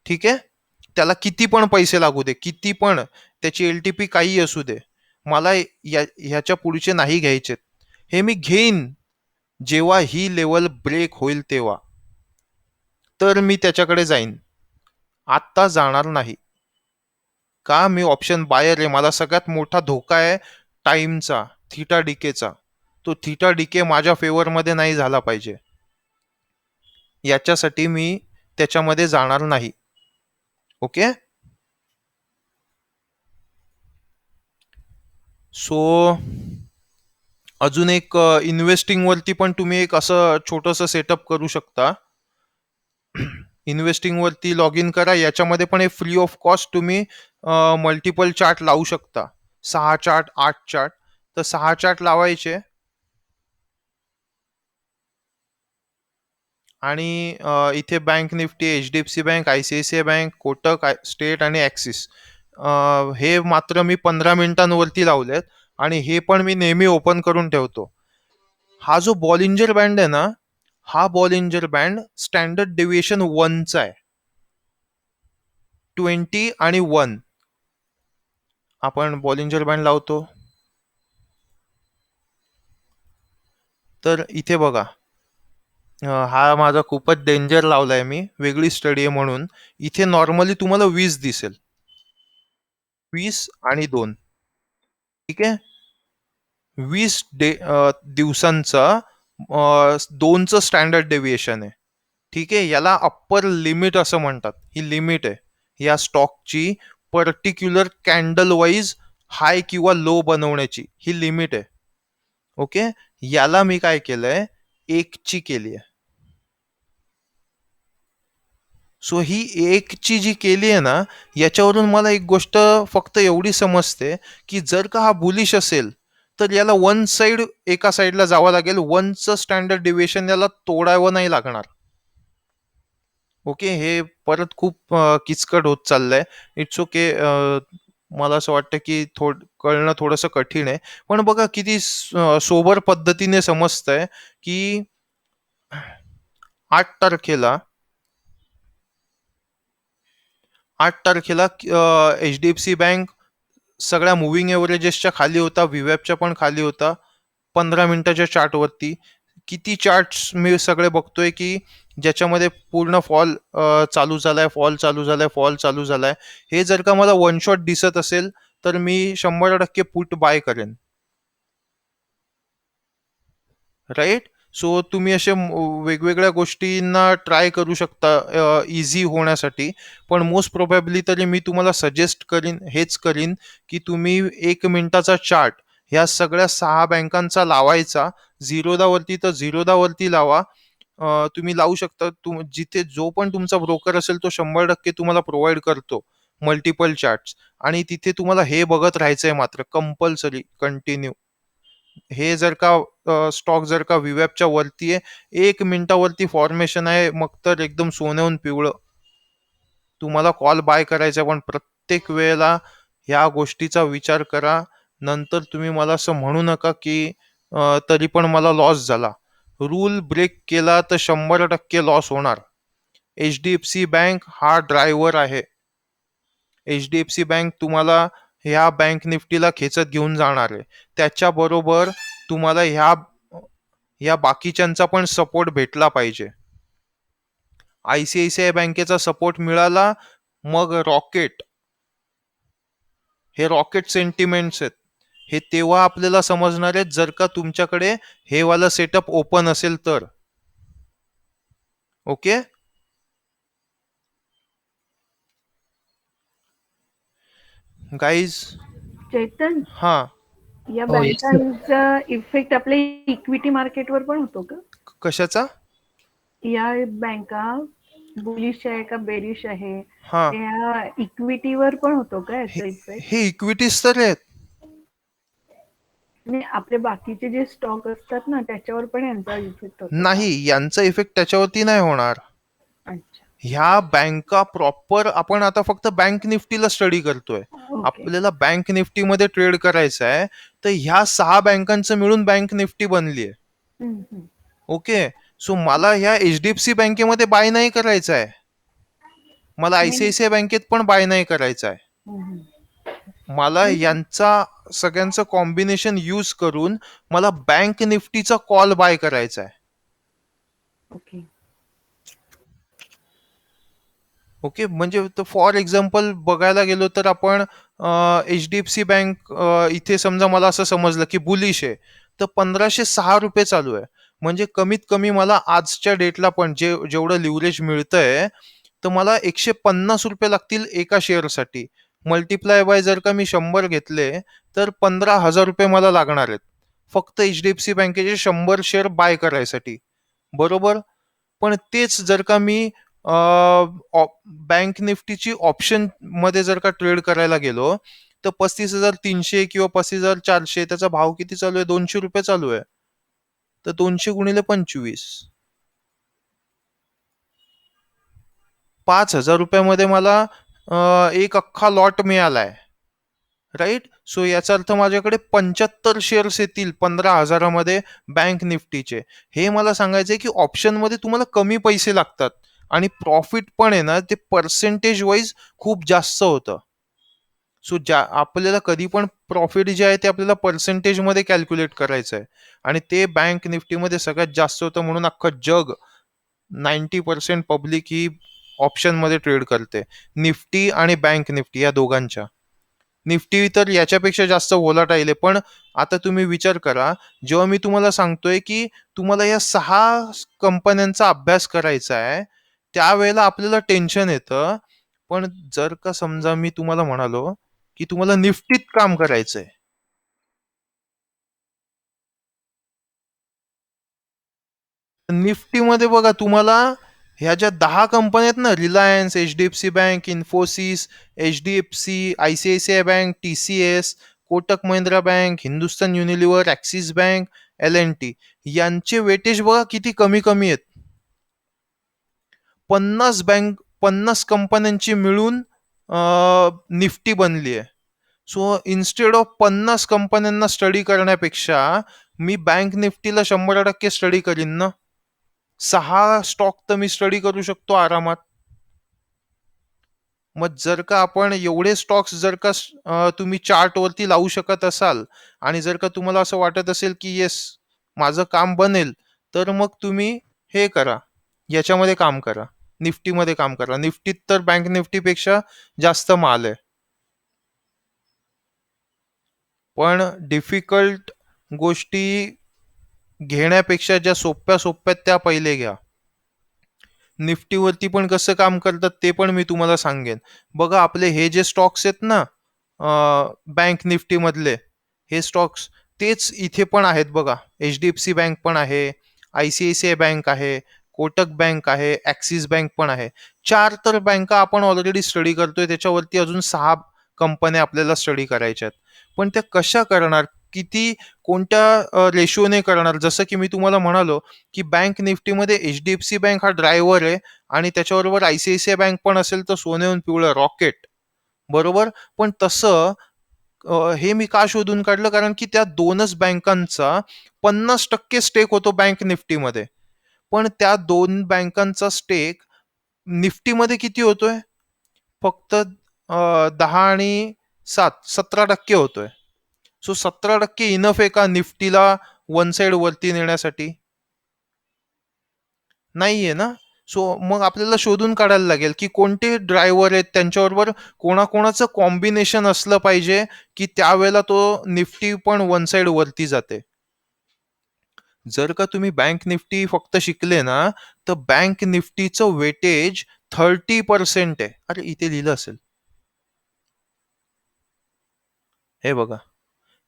ठीक आहे. त्याला किती पण पैसे लागू दे, किती पण त्याची एलटीपी काही असू दे, मला ह्याच्या पुढचे नाही घ्यायचे. हे मी घेईन जेव्हा ही लेवल ब्रेक होईल तेव्हा, तर मी त्याच्याकडे जाईन. आत्ता जाणार नाही. का? मी ऑप्शन बायर आहे. मला सगळ्यात मोठा धोका आहे टाइमचा, थीटा डीकेचा. तो थीटा डीके माझ्या फेवरमध्ये नाही झाला पाहिजे, याच्यासाठी मी त्याच्यामध्ये जाणार नाही. ओके. सो अजून एक इन्व्हेस्टिंग वरती पण तुम्ही एक असं छोटंसं सेटअप करू शकता. इन्व्हेस्टिंग वरती लॉग इन करा. याच्यामध्ये पण हे फ्री ऑफ कॉस्ट तुम्ही मल्टिपल चार्ट लावू शकता. 6 चार्ट, 8 चार्ट. तर 6 चार्ट लावायचे आणि इथे bank Nifty, HDFC bank, ICICI bank, Kotak, state आणि ॲक्सिस, हे मात्र मी 15 मिनिटांवरती लावलेत आणि हे पण मी नेहमी ओपन करून ठेवतो. हा जो बॉलिंजर बँड आहे ना, हा बॉलिंजर बँड स्टँडर्ड डेव्हिएशन 1चा आहे. 20 आणि 1 आपण बॉलिंजर बँड लावतो. तर इथे बघा, हा माझा खूपच डेंजर लावलाय मी, वेगळी स्टडी आहे म्हणून. इथे नॉर्मली तुम्हाला 20 दिसेल, 20 आणि 2. ठीक आहे. 20 दिवसांचा 2चं स्टँडर्ड डेव्हिएशन आहे. ठीक आहे. याला अप्पर लिमिट असं म्हणतात. ही लिमिट आहे या स्टॉकची, पर्टिक्युलर कॅन्डल वाईज हाय किंवा लो बनवण्याची ही लिमिट आहे. ओके. याला मी काय केलंय, 1ची केली आहे. सो ही 1ची जी केली आहे ना, याच्यावरून मला एक गोष्ट फक्त एवढी समजते की जर का हा बुलिश असेल तर याला वन साइड, एका साइडला जावं लागेल. 1चं स्टँडर्ड डेव्हिएशन याला तोडावं नाही लागणार. ओके. हे परत खूप किचकट होत चाललंय. It's okay. मला असं वाटतं की कळणं थोडंसं कठीण आहे, पण बघा किती सोबर पद्धतीने समजतंय की 8 तारखेला HDFC बँक सगळ्या मुव्हिंग एव्हरेजेसच्या खाली होता, व्हीवॅपच्या पण खाली होता. 15 मिनिटाच्या चार्टवरती किती चार्ट्स मी सगळे बघतोय की ज्याच्यामध्ये पूर्ण फॉल चालू झालाय, फॉल चालू झालाय, फॉल चालू झालाय. हे जर का मला वन शॉट दिसत असेल तर मी 100% पुट बाय करेन. राईट. सो तुम्ही असे वेगवेगळ्या गोष्टींना ट्राय करू शकता इझी होण्यासाठी, पण मोस्ट प्रोबॅबली तरी मी तुम्हाला सजेस्ट हेच करीन की तुम्ही 1 मिनिटाचा चार्ट ह्या सगळ्या 6 बँकांचा लावायचा. झिरोदा वरती तर झिरोदा वरती लावा. तुम्ही लावू शकता. जिथे जो पण तुमचा ब्रोकर असेल तो 100% तुम्हाला प्रोव्हाइड करतो मल्टिपल चार्ट्स, आणि तिथे तुम्हाला हे बघत राहायचंय मात्र कंपल्सरी कंटिन्यू. हे जर का स्टॉक जर का व्हीवॅपच्या वरती आहे, 1 मिनिटावरती फॉर्मेशन आहे, मग तर एकदम सोन्याहून पिवळं. तुम्हाला कॉल बाय करायचा, पण प्रत्येक वेळेला ह्या गोष्टीचा विचार करा. नंतर तुम्ही मला असं म्हणू नका की तरी पण मला लॉस झाला. रूल ब्रेक केला तर 100% लॉस होणार. HDFC बँक हा ड्रायव्हर आहे. HDFC बँक तुम्हाला ह्या बँक निफ्टीला खेचत घेऊन जाणार आहे. त्याच्याबरोबर तुम्हाला ह्या बाकीच्यांचा पण सपोर्ट भेटला पाहिजे. ICICI बँकेचा सपोर्ट मिळाला, मग रॉकेट. हे रॉकेट सेंटिमेंट्स आहेत. हे तेव्हा आपल्याला समजणार आहेत जर का तुमच्याकडे हे वाला सेटअप ओपन असेल तर. ओके. गाईज, चेतन, हा, या हो येस सर. बँकांचा इफेक्ट आपल्या इक्विटी मार्केटवर पण होतो का? कशाचा? या बँका बुलिश आहे का बेरिश आहे, हा, या इक्विटीवर पण होतो का हे याचा इफेक्ट? हे इक्विटीज तर आहेत. आणि आपले बाकीचे जे स्टॉक असतात ना त्याच्यावर पण यांचा इफेक्ट होतो का? नाही, यांचा इफेक्ट त्याच्यावरती नाही होणार. अच्छा, ह्या बँका प्रॉपर, आपण आता फक्त बँक निफ्टीला स्टडी करतोय. ओके. आपल्याला बँक निफ्टी मध्ये ट्रेड करायचं आहे, तर ह्या 6 बँकांचं मिळून बँक निफ्टी बनली आहे. हम्म, हम्म. ओके. सो मला ह्या एचडीएफसी बँकेमध्ये बाय नाही करायचं आहे, मला नाही, आयसीआयसीआय बँकेत पण बाय नाही करायचं आहे. हम्म. मला यांचा सगळ्यांचं कॉम्बिनेशन यूज करून मला बँक निफ्टीचा कॉल बाय करायचा आहे. ओके. ओके. म्हणजे फॉर एक्झाम्पल बघायला गेलो तर आपण H D F C bank इथे समजा मला असं समजलं की बुलिश आहे, तर 1506 रुपये चालू आहे. म्हणजे कमीत कमी मला आजच्या डेटला पण जेवढं लिव्हरेज मिळतंय, तर मला 150 रुपये लागतील एका शेअरसाठी. मल्टिप्लाय बाय जर का मी 100 घेतले, तर 15,000 रुपये मला लागणार आहेत फक्त एच डी एफ सी बँकेचे 100 शेअर बाय करायसाठी. बरोबर. पण तेच जर का मी बँक निफ्टीची ऑप्शन मध्ये जर का ट्रेड करायला गेलो, तर 35,300 किंवा 35,400 त्याचा भाव किती चालू आहे? 200 रुपये चालू आहे. तर 200 गुणिले 25, 5,000 रुपयामध्ये मला एक अख्खा लॉट मिळालाय. राईट. सो याचा अर्थ माझ्याकडे 75 शेअर्स येतील 15,000मध्ये बँक निफ्टीचे. हे मला सांगायचंय की ऑप्शन मध्ये तुम्हाला कमी पैसे लागतात आणि प्रॉफिट पण आहे ना, ते पर्सेंटेज वाईज खूप जास्त होतं. सो आपल्याला कधी पण प्रॉफिट जे आहे ते आपल्याला पर्सेंटेज मध्ये कॅल्क्युलेट करायचं आहे, आणि ते बँक निफ्टीमध्ये सगळ्यात जास्त होतं. म्हणून अख्खं जग 90% पब्लिक ही ऑप्शन मध्ये ट्रेड करते, निफ्टी आणि बँक निफ्टी या दोघांच्या. निफ्टी तर याच्यापेक्षा जास्त व्होलाटाईल आहे. पण आता तुम्ही विचार करा, जेव्हा मी तुम्हाला सांगतोय की तुम्हाला या 6 कंपन्यांचा अभ्यास करायचा आहे, त्यावेळेला आपल्याला टेन्शन येतं. पण जर का समजा मी तुम्हाला म्हणालो की तुम्हाला निफ्टीत काम करायचंय, निफ्टीमध्ये बघा तुम्हाला ह्या ज्या 10 कंपन्या आहेत ना, Reliance, HDFC bank, Infosys, HDFC, ICICI bank, TCS, Kotak Mahindra bank, Hindustan Unilever, Axis bank, L N T, यांचे वेटेज बघा किती कमी कमी आहेत. 50 कंपन्यांची मिळून निफ्टी बनली आहे. सो इन्स्टेड ऑफ 50 कंपन्यांना स्टडी करण्यापेक्षा मी बँक निफ्टीला 100% स्टडी करीन ना. 6 स्टॉक तर मी स्टडी करू शकतो आरामात. मग जर का आपण एवढे स्टॉक्स जर का तुम्ही चार्ट वरती लावू शकत असाल, आणि जर का तुम्हाला असं वाटत असेल की येस माझं काम बनेल, तर मग तुम्ही हे करा, याच्यामध्ये काम करा, निफ्टीमध्ये काम करा. निफ्टीत तर बँक निफ्टीपेक्षा जास्त माल आहे. पण डिफिकल्ट गोष्टी घेण्यापेक्षा ज्या सोप्या सोप्या त्या पहिले घ्या. निफ्टीवरती पण कसं काम करतात ते पण मी तुम्हाला सांगेन. बघा आपले हे जे स्टॉक्स आहेत ना, बँक निफ्टी मधले हे स्टॉक्स, तेच इथे पण आहेत बघा. एचडीएफसी बँक पण आहे, आयसीआयसीआय बँक आहे, कोटक बँक आहे, ऍक्सिस बँक पण आहे. 4 तर बँका आपण ऑलरेडी स्टडी करतोय, त्याच्यावरती अजून 6 कंपन्या आपल्याला स्टडी करायच्या आहेत. पण त्या कशा करणार, किती कोणत्या रेशोने करणार? जसं की मी तुम्हाला म्हणालो की बँक निफ्टीमध्ये एचडीएफसी बँक हा ड्रायव्हर आहे, आणि त्याच्याबरोबर आयसीआयसीआय बँक पण असेल तर सोन्याहून पिवळं रॉकेट. बरोबर. पण तसं हे मी का शोधून काढलं, कारण की त्या 2च बँकांचा 50% स्टेक होतो बँक निफ्टीमध्ये. पण त्या 2 बँकांचा स्टेक निफ्टीमध्ये किती होतोय? फक्त 10 आणि 7 17% होतोय. सो 17% इनफ आहे का निफ्टीला वन साइड वरती नेण्यासाठी? नाहीये ना. सो मग आपल्याला शोधून काढायला लागेल की कोणते ड्रायव्हर आहेत, त्यांच्याबरोबर कोणाकोणाचं कॉम्बिनेशन असलं पाहिजे की त्यावेळेला तो निफ्टी पण वन साइड वरती जाते. जर का तुम्ही बँक निफ्टी फक्त शिकले ना, तर बँक निफ्टीचं वेटेज 30% आहे. अरे इथे लिहिलं असेल, हे बघा,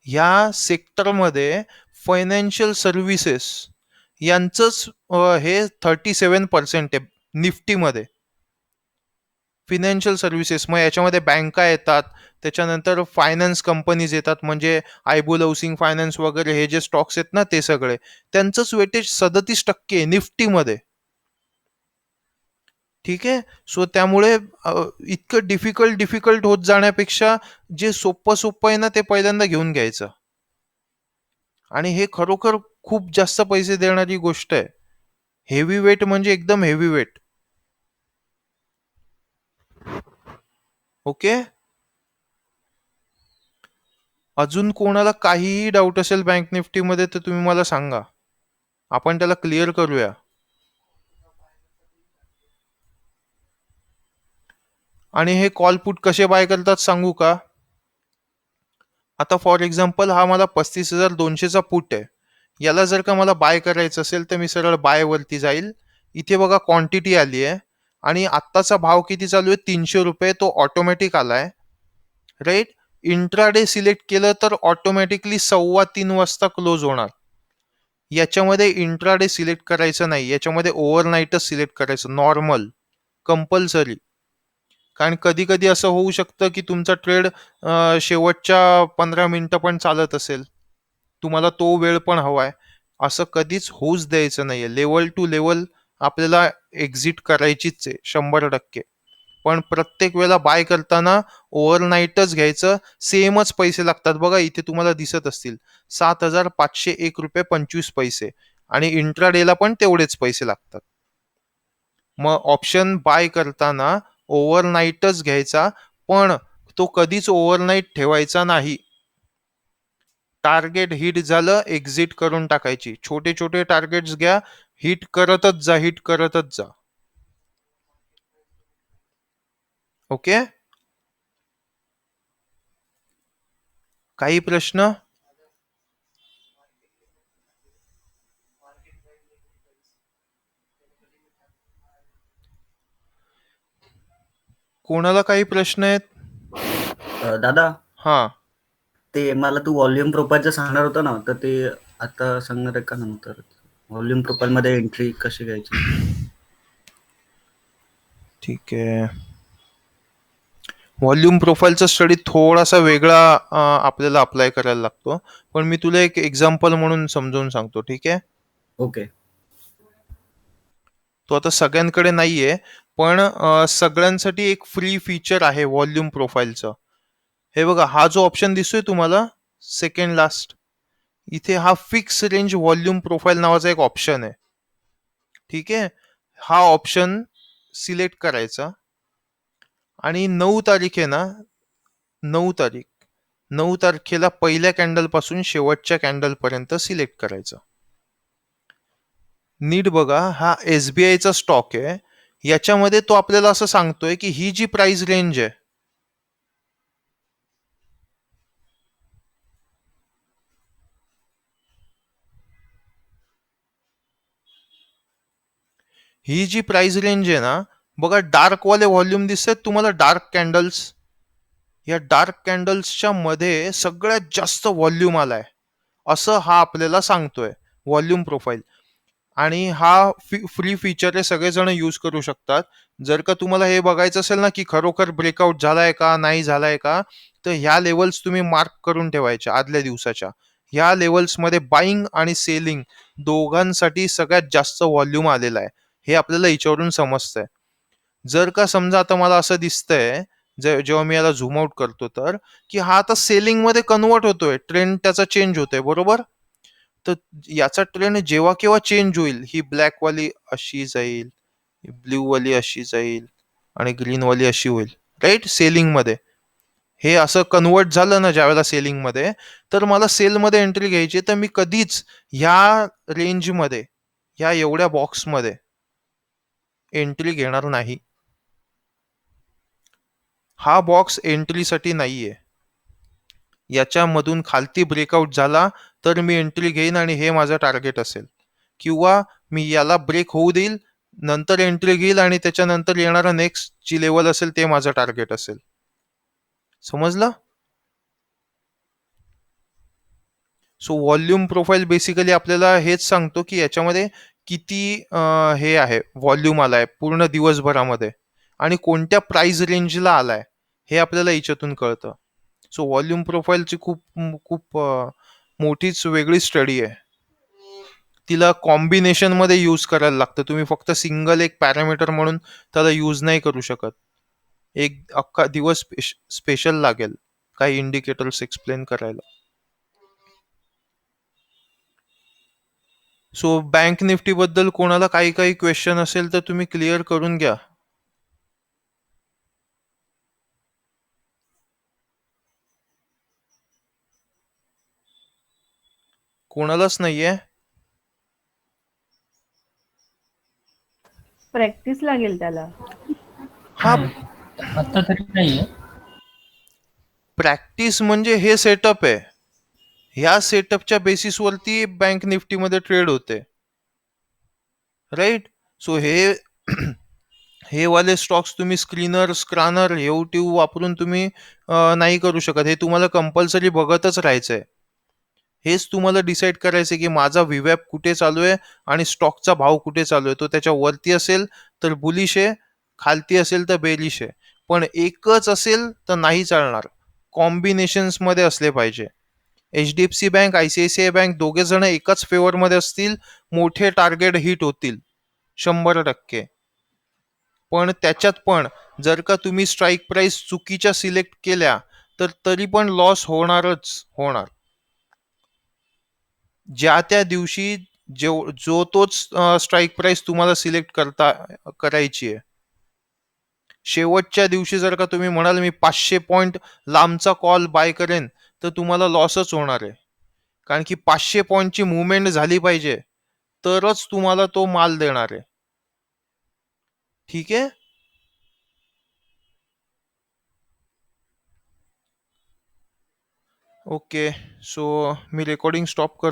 ह्या सेक्टरमध्ये फायनान्शियल सर्व्हिसेस यांचंच हे 37% आहे निफ्टीमध्ये. फिनान्शियल सर्व्हिसेस, मग याच्यामध्ये बँका येतात, त्याच्यानंतर फायनान्स कंपनीज येतात, म्हणजे आयबुल हाऊसिंग फायनान्स वगैरे हे जे स्टॉक्स आहेत ना ते सगळे, त्यांचंच वेटेज 37% आहे निफ्टीमध्ये. ठीक आहे. सो त्यामुळे इतकं डिफिकल्ट होत जाण्यापेक्षा जे सोपं आहे ना ते पहिल्यांदा घेऊन घ्यायचं. आणि हे खरोखर खूप जास्त पैसे देणारी गोष्ट आहे. हेवी वेट म्हणजे एकदम हेवी वेट. ओके. अजून कोणाला काहीही डाऊट असेल बँक निफ्टीमध्ये तर तुम्ही मला सांगा, आपण त्याला क्लिअर करूया. आणि हे कॉल पुट कसे बाय करतात सांगू का? आता फॉर एक्झाम्पल हा मला 35,200चा पुट आहे. याला जर का मला बाय करायचं असेल तर मी सरळ बाय वरती जाईल. इथे बघा क्वांटिटी आली आहे आणि आत्ताचा भाव किती चालू आहे? 300 रुपये. तो ऑटोमॅटिक आलाय, राईट. इंट्राडे सिलेक्ट केलं तर ऑटोमॅटिकली 3:15 वाजता क्लोज होणार. याच्यामध्ये इंट्राडे सिलेक्ट करायचं नाही, याच्यामध्ये ओव्हरनाईटच सिलेक्ट करायचं, नॉर्मल, कंपल्सरी. कारण कधी कधी असं होऊ शकतं की तुमचा ट्रेड शेवटच्या 15 मिनिटं पण चालत असेल, तुम्हाला तो वेळ पण हवाय. असं कधीच होऊच द्यायचं नाहीये. लेवल टू लेवल आपल्याला एक्झिट करायचीच आहे 100%. पण प्रत्येक वेळेला बाय करताना ओव्हरनाईटच घ्यायचं. सेमच पैसे लागतात बघा, इथे तुम्हाला दिसत असतील 7,501.25 रुपये आणि इंट्राडेला पण तेवढेच पैसे लागतात. मग ऑप्शन बाय करताना ओव्हरनाईटच घ्यायचा, पण तो कधीच ओव्हरनाईट ठेवायचा नाही. टार्गेट हिट झालं एक्झिट करून टाकायची. छोटे छोटे टार्गेट्स घ्या, हिट करतच जा. ओके. काही प्रश्न? कोणाला काही प्रश्न आहेत? दादा, हा, ते मला तू व्हॉल्यूम प्रोफाईलचं सांगणार होता ना, तर ते आता सांगणार आहे का नंतर? व्हॉल्यूम प्रोफाईल मध्ये एंट्री कशी घ्यायची? ठीक आहे. व्हॉल्यूम प्रोफाईलचा स्टडी थोडासा वेगळा आपल्याला अप्लाय करायला लागतो, पण मी तुला एक एक्झाम्पल म्हणून समजावून सांगतो. ठीक आहे. ओके. तो आता सगळ्यांकडे नाहीये, पण सगळ्यांसाठी एक फ्री फीचर आहे व्हॉल्यूम प्रोफाईलचं. हे बघा, हा जो ऑप्शन दिसतोय तुम्हाला सेकंड लास्ट, इथे हा फिक्स रेंज व्हॉल्यूम प्रोफाईल नावाचा एक ऑप्शन आहे. ठीक आहे. हा ऑप्शन सिलेक्ट करायचा आणि 9 तारीख आहे ना, 9 तारखेला पहिल्या कॅन्डल पासून शेवटच्या कॅन्डल पर्यंत सिलेक्ट करायचं. नीट बघा, हा SBIचा स्टॉक आहे. याच्यामध्ये तो आपल्याला असं सांगतोय की ही जी प्राइस रेंज आहे, ही जी प्राइस रेंज आहे ना, बघा डार्क वाले व्हॉल्यूम दिसतात तुम्हाला, डार्क कॅन्डल्स. या डार्क कॅन्डल्सच्या मध्ये सगळ्यात जास्त व्हॉल्यूम आलाय, असं हा आपल्याला सांगतोय व्हॉल्यूम प्रोफाईल. आणि हा फ्री फीचर आहे, सगळेजण यूज करू शकतात. जर का तुम्हाला हे बघायचं असेल ना की खरोखर ब्रेकआउट झालाय का नाही झालाय का, तर ह्या लेवल्स तुम्ही मार्क करून ठेवायच्या आदल्या दिवसाच्या. ह्या लेवल्समध्ये बाईंग आणि सेलिंग दोघांसाठी सगळ्यात जास्त व्हॉल्यूम आलेला आहे, हे आपल्याला याच्यावरून समजतंय. जर का समजा आता मला असं दिसतंय जेव्हा मी याला झूम आउट करतो तर, की हा आता सेलिंग मध्ये कन्वर्ट होतोय, ट्रेंड त्याचा चेंज होतोय, बरोबर. तर याचा ट्रेंड जेव्हा केव्हा चेंज होईल, ही ब्लॅक वाली अशी जाईल, ब्ल्यू वाली अशी जाईल आणि ग्रीन वाली अशी होईल, राईट. सेलिंग मध्ये हे असं कन्वर्ट झालं ना ज्यावेळेला सेलिंग मध्ये, तर मला सेल मध्ये एंट्री घ्यायची, तर मी कधीच ह्या रेंज मध्ये, ह्या एवढ्या बॉक्स मध्ये एंट्री घेणार नाही. हा बॉक्स एंट्रीसाठी नाहीये. याच्यामधून खालती ब्रेकआउट झाला तर मी एंट्री घेईन आणि हे माझं टार्गेट असेल, किंवा मी याला ब्रेक होऊ देईल, नंतर एंट्री घेईल आणि त्याच्यानंतर येणारा नेक्स्ट जी लेवल असेल ते माझं टार्गेट असेल. समजलं? सो व्हॉल्यूम प्रोफाईल बेसिकली आपल्याला हेच सांगतो की याच्यामध्ये किती हे आहे, व्हॉल्यूम आलाय पूर्ण दिवसभरामध्ये आणि कोणत्या प्राइस रेंजला आलाय हे आपल्याला याच्यातून कळतं. सो व्हॉल्यूम प्रोफाईलची खूप खूप मोठीच वेगळी स्टडी आहे. तिला कॉम्बिनेशन मध्ये यूज करायला लागतं. तुम्ही फक्त सिंगल एक पॅरामीटर म्हणून त्याला यूज नाही करू शकत. एक अख्खा दिवस स्पेशल लागेल काही इंडिकेटर्स एक्सप्लेन करायला. सो बँक निफ्टी बद्दल कोणाला काही काही क्वेश्चन असेल तर तुम्ही क्लिअर करून घ्या. कोणालाच नाहीये? प्रॅक्टिस लागेल त्याला. हा, आता तरी नाहीये. प्रॅक्टिस म्हणजे हे सेटअप आहे. ह्या सेटअपच्या बेसिसवरती बँक निफ्टीमध्ये ट्रेड होते, राईट. सो हे वाले स्टॉक्स तुम्ही स्क्रीनर स्क्रॅनर हेव वापरून तुम्ही नाही करू शकत. हे तुम्हाला कंपल्सरी बघतच राहायचंय. हेच तुम्हाला डिसाईड करायचंय की माझा व्हीवॅप कुठे चालू आहे आणि स्टॉकचा भाव कुठे चालू आहे. तो त्याच्या वरती असेल तर बुलिश आहे, खालती असेल तर बेरिश आहे. पण एकच असेल तर नाही चालणार, कॉम्बिनेशन्स मध्ये असले पाहिजे. HDFC बँक, ICICI बँक दोघे जण एकाच फेवर मध्ये असतील, मोठे टार्गेट हिट होतील 100%. पण त्याच्यात पण जर का तुम्ही स्ट्राईक प्राइस चुकीच्या सिलेक्ट केल्या तर तरी पण लॉस होणारच होणार. ज्या त्या दिवशी जो तोच स्ट्राईक प्राइस तुम्हाला सिलेक्ट करायची आहे. शेवटच्या दिवशी जर का तुम्ही म्हणाल मी 500 पॉइंट लांबचा कॉल बाय करेन तर तुम्हाला लॉसच होणार आहे. कारण की 500 पॉइंटची मुवमेंट झाली पाहिजे तरच तुम्हाला तो माल देणार आहे. ठीक आहे. ओके, सो मी रेकॉर्डिंग स्टॉप करतो.